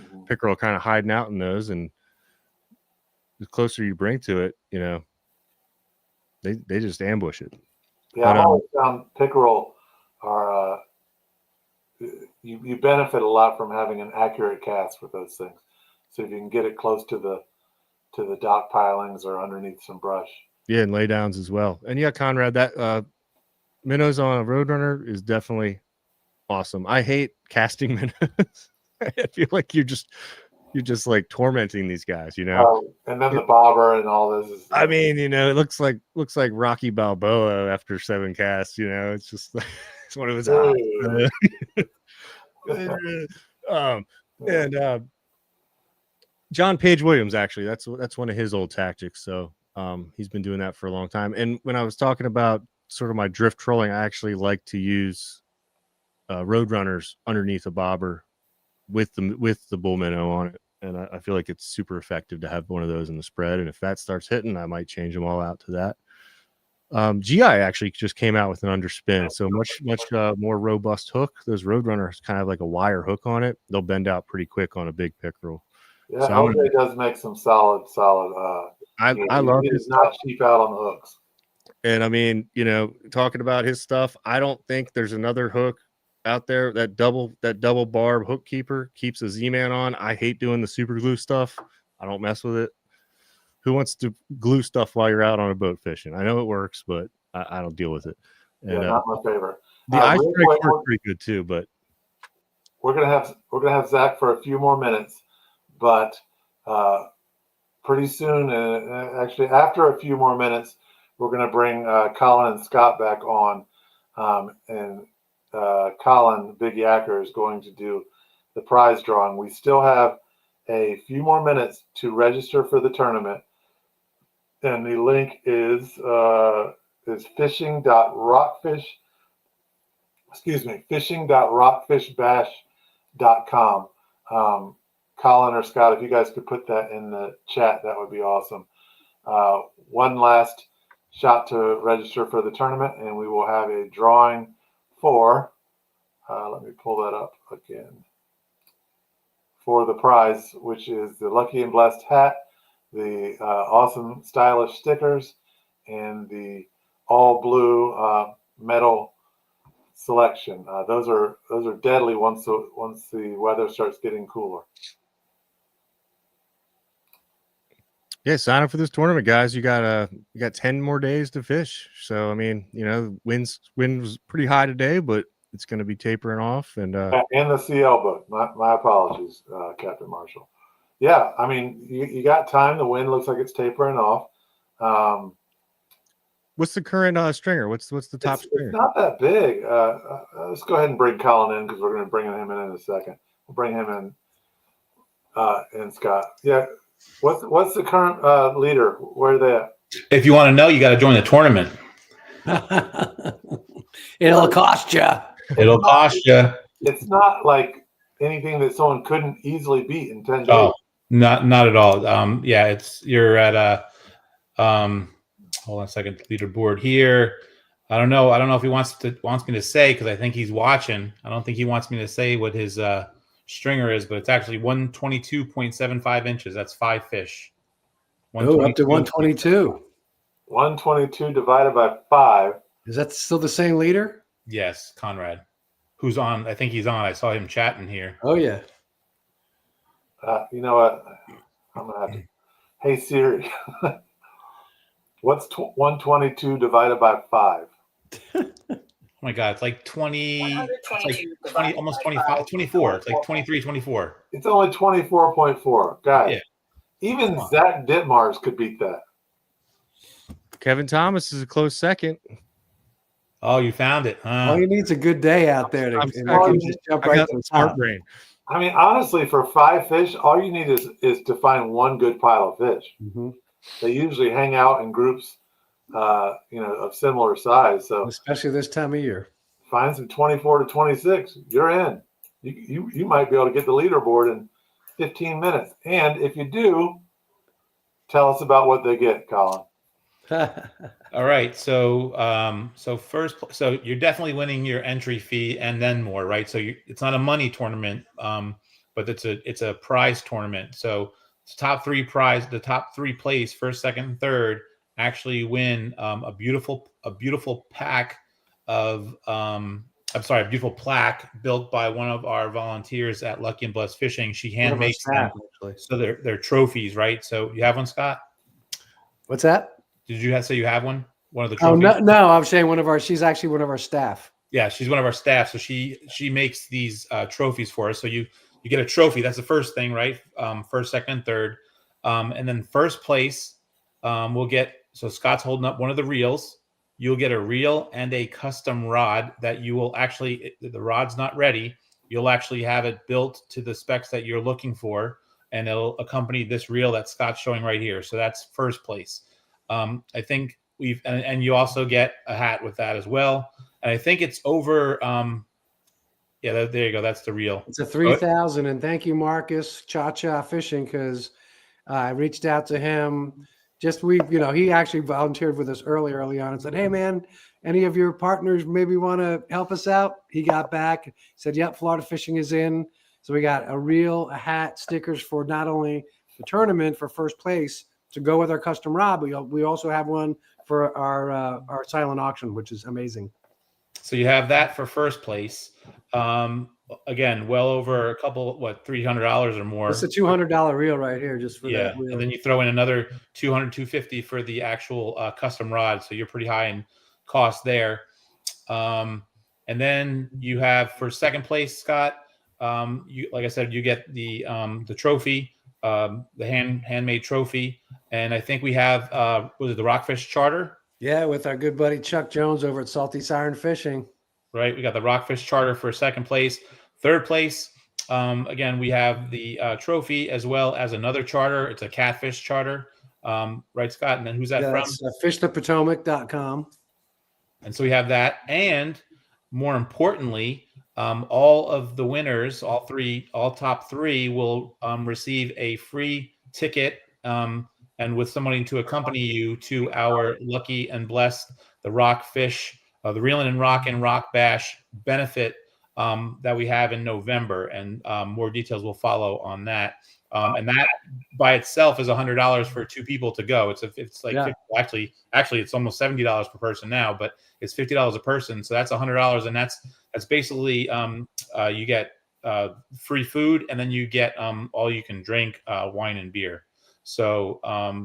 Speaker 1: Mm-hmm.
Speaker 6: Pickerel kind of hiding out in those, and the closer you bring to it, they just ambush it.
Speaker 1: Yeah, I've always found pickerel are you benefit a lot from having an accurate cast with those things. So if you can get it close to the dock pilings or underneath some brush.
Speaker 6: Yeah, and laydowns as well. And yeah, Conrad, that minnows on a Roadrunner is definitely awesome. I hate casting minnows. I feel like you're just like tormenting these guys,
Speaker 1: and then the bobber and all this is.
Speaker 6: I mean, it looks like Rocky Balboa after 7 casts. It's just like it's one of his eyes. And John Page Williams, actually, that's one of his old tactics. So he's been doing that for a long time. And when I was talking about sort of my drift trolling, I actually like to use Roadrunners underneath a bobber with the bull minnow on it, and I feel like it's super effective to have one of those in the spread. And if that starts hitting, I might change them all out to that. GI actually just came out with an underspin, so much more robust hook. Those Roadrunners kind of like a wire hook on it. They'll bend out pretty quick on a big pickerel.
Speaker 1: Yeah, so LJ does make some solid.
Speaker 6: I love
Speaker 1: it. It's not cheap out on the hooks.
Speaker 6: And I mean, talking about his stuff, I don't think there's another hook out there that double barb hook keeper keeps a Z-Man on. I hate doing the super glue stuff. I don't mess with it. Who wants to glue stuff while you're out on a boat fishing? I know it works, but I don't deal with it. And,
Speaker 1: not my favorite.
Speaker 6: The Eye Strikes work pretty good too, but
Speaker 1: we're gonna have Zach for a few more minutes, but pretty soon, actually after a few more minutes, we're gonna bring Colin and Scott back on, and Colin Big Yacker is going to do the prize drawing. We still have a few more minutes to register for the tournament, and the link is fishing.rockfishbash.com. Colin or Scott, if you guys could put that in the chat, that would be awesome. One last shot to register for the tournament, and we will have a drawing for, let me pull that up again, for the prize, which is the Lucky and Blessed hat, the awesome stylish stickers, and the all blue metal selection. Those are deadly once the weather starts getting cooler.
Speaker 6: Yeah, sign up for this tournament, guys. You got 10 more days to fish. So I mean, wind was pretty high today, but it's going to be tapering off. And
Speaker 1: in the CL book, my apologies, Captain Marshall. Yeah, I mean, you got time. The wind looks like it's tapering off.
Speaker 6: What's the current stringer? What's the top
Speaker 1: It's
Speaker 6: stringer?
Speaker 1: not that big. Let's go ahead and bring Colin in because we're going to bring him in a second. We'll bring him in, Scott. Yeah. What's the current leader? Where are they at?
Speaker 3: If you want to know, you got to join the tournament.
Speaker 2: It'll cost you.
Speaker 3: It'll cost you.
Speaker 1: It's not like anything that someone couldn't easily beat in 10 days.
Speaker 3: Oh, not at all. Yeah, you're at a hold on a second, leaderboard here. I don't know if he wants me to say, because I think he's watching. I don't think he wants me to say what his stringer is, but it's actually 122.75 inches. That's 5 fish.
Speaker 2: Oh, up to 122.
Speaker 1: 122 divided by 5.
Speaker 2: Is that still the same leader?
Speaker 3: Yes, Conrad, who's on. I think he's on. I saw him chatting here.
Speaker 2: Oh yeah.
Speaker 1: You know what? I'm gonna have to. Hey Siri, what's 122 divided by 5?
Speaker 3: Oh my God, it's like 20. It's like 20, almost 25, 24. It's like 23, 24.
Speaker 1: It's only 24.4, guys.
Speaker 3: Yeah.
Speaker 1: Even Zach Ditmars could beat that.
Speaker 6: Kevin Thomas is a close second.
Speaker 3: Oh, you found it. Huh?
Speaker 2: All you need is a good day out there to
Speaker 6: I'm
Speaker 2: and you can just jump
Speaker 6: I
Speaker 2: right
Speaker 6: got
Speaker 2: to
Speaker 6: the
Speaker 2: the
Speaker 6: smart
Speaker 2: top.
Speaker 6: brain.
Speaker 1: I mean, honestly, for 5 fish, all you need is to find one good pile of fish.
Speaker 2: Mm-hmm.
Speaker 1: They usually hang out in groups, of similar size. So
Speaker 2: Especially this time of year.
Speaker 1: find some 24 to 26. You're in. You might be able to get the leaderboard in 15 minutes. And if you do, tell us about what they get, Colin.
Speaker 3: All right, so so you're definitely winning your entry fee and then more, right? So it's not a money tournament, but it's a prize tournament. So the top three place, first, second, and third, actually win a beautiful pack of a beautiful plaque built by one of our volunteers at Lucky and Blessed Fishing. She hand makes them, so they're trophies, right? So you have one, Scott?
Speaker 2: What's that?
Speaker 3: Did you say you have one? One of the
Speaker 2: Oh
Speaker 3: trophies?
Speaker 2: no, I'm saying she's actually one of our staff.
Speaker 3: Yeah, she's one of our staff. So she makes these trophies for us. So you get a trophy. That's the first thing, right? First, second, and third. And then first place we'll get, so Scott's holding up one of the reels. You'll get a reel and a custom rod that you will actually, the rod's not ready. You'll actually have it built to the specs that you're looking for, and it'll accompany this reel that Scott's showing right here. So that's first place. I think and you also get a hat with that as well. And I think it's over. Yeah, there you go. That's the reel.
Speaker 2: It's a 3,000, and thank you, Marcus Cha Fishing, because I reached out to him. He actually volunteered with us early on and said, "Hey, man, any of your partners maybe want to help us out?" He got back, said, "Yep, Florida Fishing is in." So we got a reel, a hat, stickers for not only the tournament for first place to go with our custom rod, but we also have one for our silent auction, which is amazing.
Speaker 3: So you have that for first place. Again, well over a couple, $300 or more.
Speaker 2: It's a $200 reel right here, just for that reel.
Speaker 3: And then you throw in another $250 for the actual custom rod. So you're pretty high in cost there. And then you have for second place, Scott. Like I said, you get the trophy, the handmade trophy, and I think we have was it the Rockfish Charter?
Speaker 2: Yeah, with our good buddy Chuck Jones over at Salty Siren Fishing.
Speaker 3: Right, we got the Rockfish Charter for second place. Third place, again, we have the trophy as well as another charter. It's a catfish charter, right, Scott? And then who's that from?
Speaker 2: FishThePotomac.com.
Speaker 3: And so we have that, and more importantly, all of the winners, all top three, will receive a free ticket, and with somebody to accompany you to our Lucky and Blessed, the Rockfish, the Reelin Rockin Rock Bash benefit that we have in November, and more details will follow on that. And that by itself is $100 for 2 people to go. It's like actually it's almost $70 per person now, but it's $50 a person, so that's $100, and that's basically you get free food, and then you get all you can drink wine and beer. So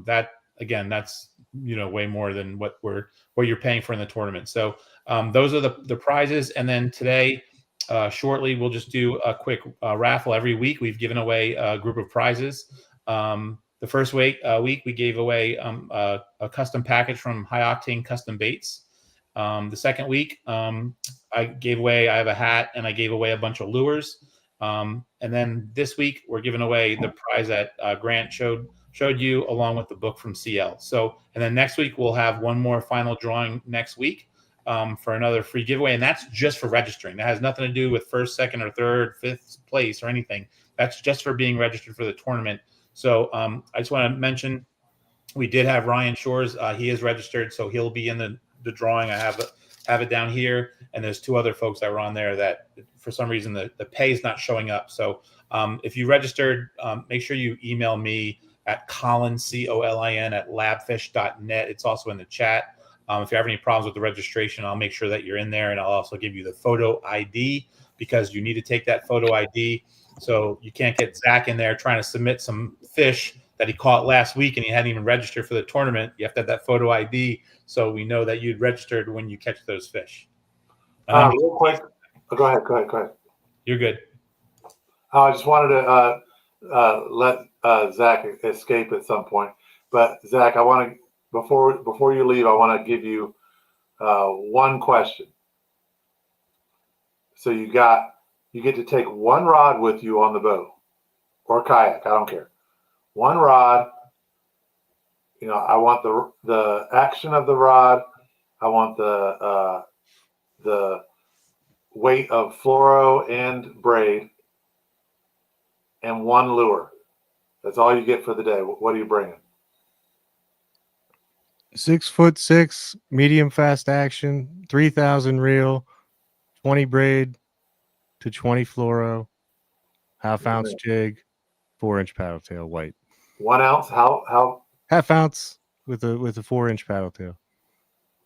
Speaker 3: that again, that's way more than what you're paying for in the tournament. So those are the prizes, and then today. Shortly, we'll just do a quick raffle. Every week, we've given away a group of prizes. the first week we gave away a custom package from High Octane Custom Baits. The second week, I have a hat and I gave away a bunch of lures. And then this week we're giving away the prize that Grant showed you, along with the book from CL. So, and then next week we'll have one more final drawing next week for another free giveaway. And that's just for registering. That has nothing to do with first, second, or third, fifth place or anything. That's just for being registered for the tournament. So I just want to mention, we did have Ryan Shores. He is registered, so he'll be in the drawing. I have it down here, and there's 2 other folks that were on there that for some reason the pay is not showing up. So if you registered, make sure you email me at Colin, COLIN, at labfish.net. It's also in the chat. If you have any problems with the registration, I'll make sure that you're in there, and I'll also give you the photo ID, because you need to take that photo ID. So you can't get Zach in there trying to submit some fish that he caught last week and he hadn't even registered for the tournament. You have to have that photo ID so we know that you'd registered when you catch those fish.
Speaker 1: Real quick, go ahead.
Speaker 3: You're good.
Speaker 1: I just wanted to let Zach escape at some point. But Zach, I want to before you leave, I want to give you one question. So you get to take one rod with you on the boat or kayak. I don't care. One rod. You know, I want the action of the rod. I want the weight of fluoro and braid, and one lure. That's all you get for the day. What are you bringing?
Speaker 6: 6'6", medium fast action, 3,000 reel, 20 braid to 20 fluoro, half ounce jig, 4-inch paddle tail white.
Speaker 1: 1 ounce? How?
Speaker 6: Half ounce with a 4-inch paddle tail.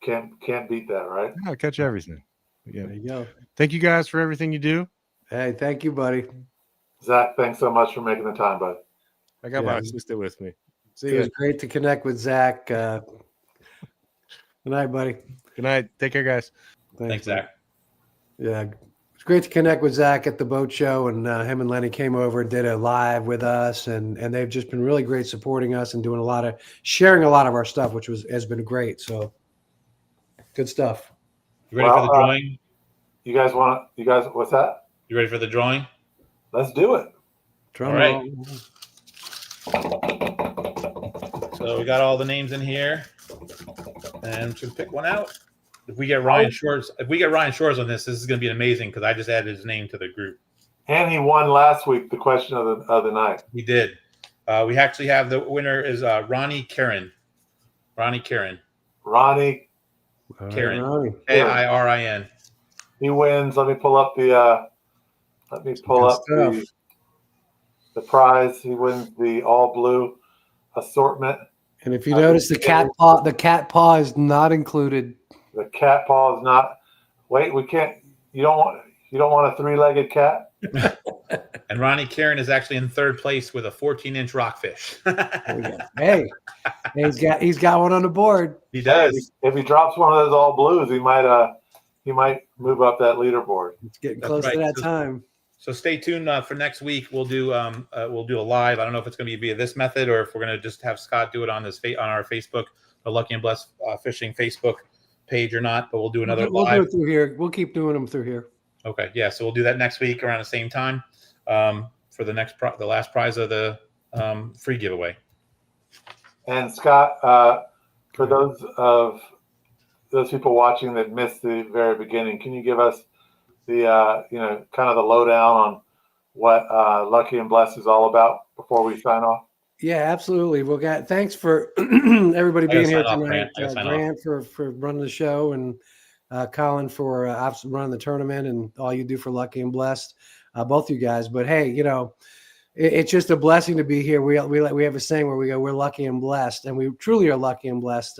Speaker 1: Can't beat that, right?
Speaker 6: I'll catch everything. Yeah.
Speaker 2: There you go.
Speaker 6: Thank you guys for everything you do.
Speaker 2: Hey, thank you, buddy.
Speaker 1: Zach, thanks so much for making the time, bud.
Speaker 6: I got
Speaker 2: Yeah.
Speaker 6: my assistant with me. See
Speaker 2: It
Speaker 6: you.
Speaker 2: was great to connect with Zach. Good night, buddy.
Speaker 6: Good night. Take care, guys.
Speaker 3: Thanks, Zach.
Speaker 2: Yeah, it's great to connect with Zach at the boat show, and him and Lenny came over and did a live with us, and they've just been really great supporting us and doing sharing a lot of our stuff, which has been great. So good stuff.
Speaker 3: You ready for the drawing?
Speaker 1: You guys, what's that?
Speaker 3: You ready for the drawing?
Speaker 1: Let's do it.
Speaker 2: Drum
Speaker 3: All right.
Speaker 2: roll.
Speaker 3: So we got all the names in here, and we can pick one out. If we get Ryan Shores on this is going to be amazing, because I just added his name to the group.
Speaker 1: And he won last week the question of the night.
Speaker 3: He did. We actually have the winner is Ronnie Karen. Ronnie Karen.
Speaker 1: Ronnie.
Speaker 3: Karen.
Speaker 2: Ronnie.
Speaker 3: Kairin.
Speaker 1: He wins. Let me pull up the prize. He wins the all blue assortment.
Speaker 2: And if you notice, the cat paw is not included.
Speaker 1: The cat paw is not. Wait, we can't. You don't want a 3-legged cat.
Speaker 3: And Ronnie Karen is actually in 3rd place with a 14-inch rockfish.
Speaker 2: Hey, he's got one on the board.
Speaker 3: He does.
Speaker 1: If he drops one of those all blues, he might move up that leaderboard.
Speaker 2: It's getting
Speaker 3: That's
Speaker 2: close
Speaker 3: right.
Speaker 2: to that time.
Speaker 3: So stay tuned for next week. We'll do a live. I don't know if it's going to be via this method or if we're going to just have Scott do it on our Facebook, the Lucky and Blessed Fishing Facebook page or not. But we'll do another
Speaker 2: We'll
Speaker 3: live.
Speaker 2: do it through here. We'll keep doing them through here.
Speaker 3: Okay, yeah. So we'll do that next week around the same time for the last prize of the free giveaway.
Speaker 1: And Scott, for those people watching that missed the very beginning, can you give us the kind of the lowdown on what Lucky and Blessed is all about before we sign off?
Speaker 2: Yeah, absolutely. Thanks for everybody being here tonight.
Speaker 3: Grant
Speaker 2: for running the show, and Colin for running the tournament, and all you do for Lucky and Blessed, both you guys. But hey, it's just a blessing to be here. We have a saying where we go, we're lucky and blessed, and we truly are lucky and blessed.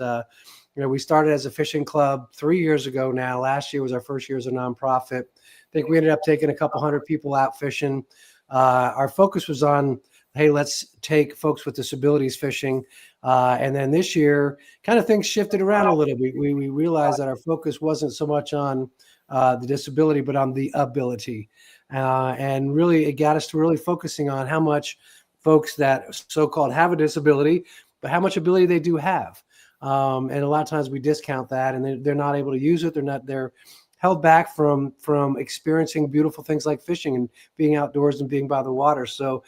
Speaker 2: We started as a fishing club 3 years ago now. Last year was our first year as a nonprofit. I think we ended up taking a couple hundred people out fishing. Our focus was on, hey, let's take folks with disabilities fishing. And then this year, kind of things shifted around a little bit. We realized that our focus wasn't so much on the disability, but on the ability. And really, it got us to really focusing on how much folks that so-called have a disability, but how much ability they do have. And a lot of times we discount that, and they're not able to use it. They're held back from experiencing beautiful things like fishing and being outdoors and being by the water. So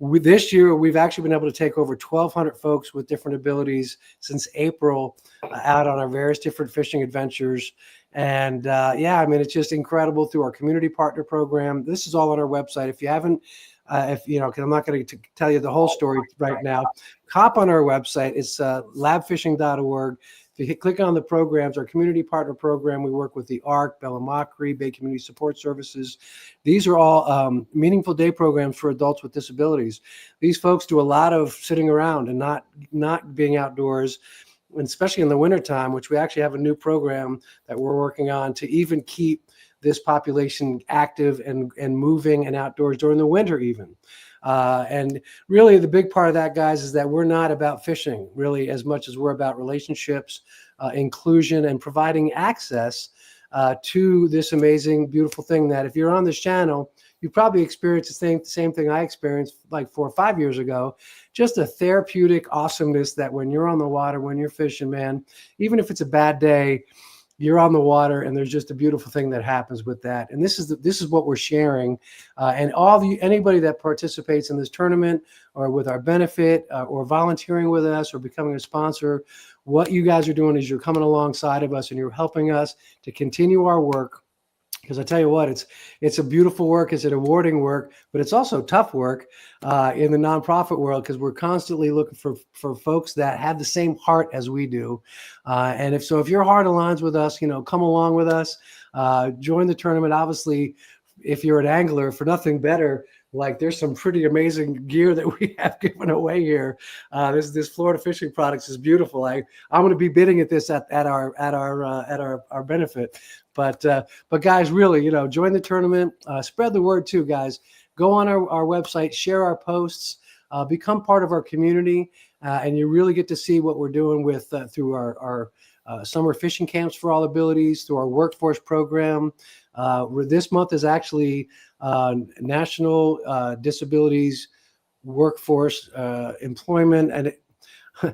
Speaker 2: this year, we've actually been able to take over 1,200 folks with different abilities since April out on our various different fishing adventures. And yeah, I mean, it's just incredible through our community partner program. This is all on our website. If you haven't, if you know, because I'm not going to tell you the whole story right now, hop on our website. It's labfishing.org. If you click on the programs, our community partner program, we work with the ARC, Bellamacree, Bay Community Support Services. These are all meaningful day programs for adults with disabilities. These folks do a lot of sitting around and not being outdoors, and especially in the wintertime, which we actually have a new program that we're working on to even keep this population active and moving and outdoors during the winter even. And really the big part of that, guys, is that we're not about fishing really as much as we're about relationships, inclusion, and providing access to this amazing, beautiful thing that if you're on this channel, you probably experienced the same thing I experienced like 4 or 5 years ago. Just a therapeutic awesomeness that when you're on the water, when you're fishing, man, even if it's a bad day, you're on the water, and there's just a beautiful thing that happens with that. And this is what we're sharing. And anybody that participates in this tournament or with our benefit or volunteering with us or becoming a sponsor, what you guys are doing is you're coming alongside of us and you're helping us to continue our work. Because I tell you what, it's a beautiful work, it's an rewarding work, but it's also tough work in the nonprofit world because we're constantly looking for folks that have the same heart as we do. And if your heart aligns with us, come along with us, join the tournament. Obviously, if you're an angler, for nothing better, like there's some pretty amazing gear that we have given away here. This Florida Fishing Products is beautiful. I'm going to be bidding at this at our benefit. But guys, really, join the tournament, spread the word too, guys. Go on our website, share our posts, become part of our community, and you really get to see what we're doing with through our summer fishing camps for all abilities, through our workforce program. This month is actually National Disabilities Workforce Employment, and I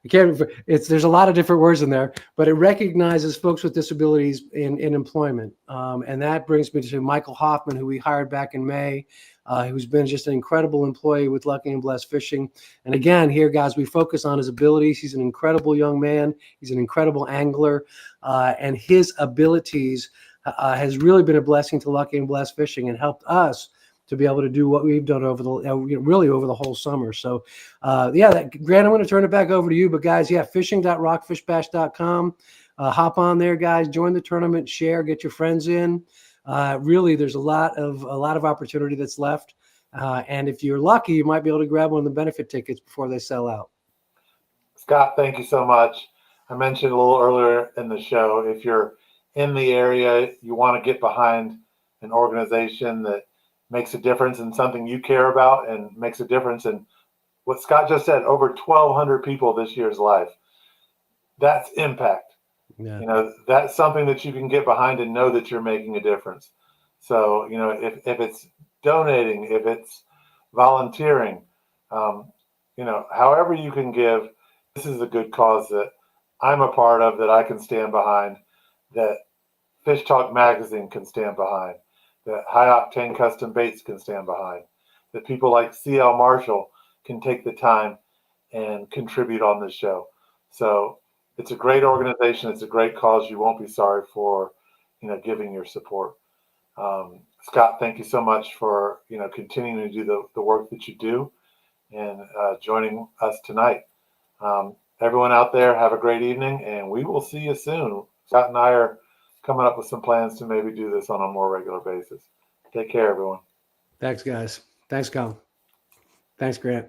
Speaker 2: can't remember. There's a lot of different words in there, but it recognizes folks with disabilities in employment. And that brings me to Michael Hoffman, who we hired back in May, who's been just an incredible employee with Lucky and Blessed Fishing. And again, here, guys, we focus on his abilities. He's an incredible young man. He's an incredible angler, and his abilities has really been a blessing to Lucky and Blessed Fishing and helped us to be able to do what we've done over the whole summer. So, Grant, I'm going to turn it back over to you. But guys, fishing.rockfishbash.com. Hop on there, guys. Join the tournament. Share. Get your friends in. Really, there's a lot of opportunity that's left. And if you're lucky, you might be able to grab one of the benefit tickets before they sell out.
Speaker 1: Scott, thank you so much. I mentioned a little earlier in the show, if you're in the area, you want to get behind an organization that makes a difference in something you care about and makes a difference in what Scott just said, over 1,200 people this year's life. That's impact. Yeah. That's something that you can get behind and know that you're making a difference. So, if it's donating, if it's volunteering, however you can give, this is a good cause that I'm a part of, that I can stand behind, that Fish Talk Magazine can stand behind, that High Octane Custom Baits can stand behind, that people like CL Marshall can take the time and contribute on this show. So it's a great organization. It's a great cause. You won't be sorry for, giving your support. Scott, thank you so much for, continuing to do the work that you do and joining us tonight. Everyone out there, have a great evening, and we will see you soon. Scott and I are coming up with some plans to maybe do this on a more regular basis. Take care, everyone.
Speaker 2: Thanks, guys. Thanks, Colin. Thanks, Grant.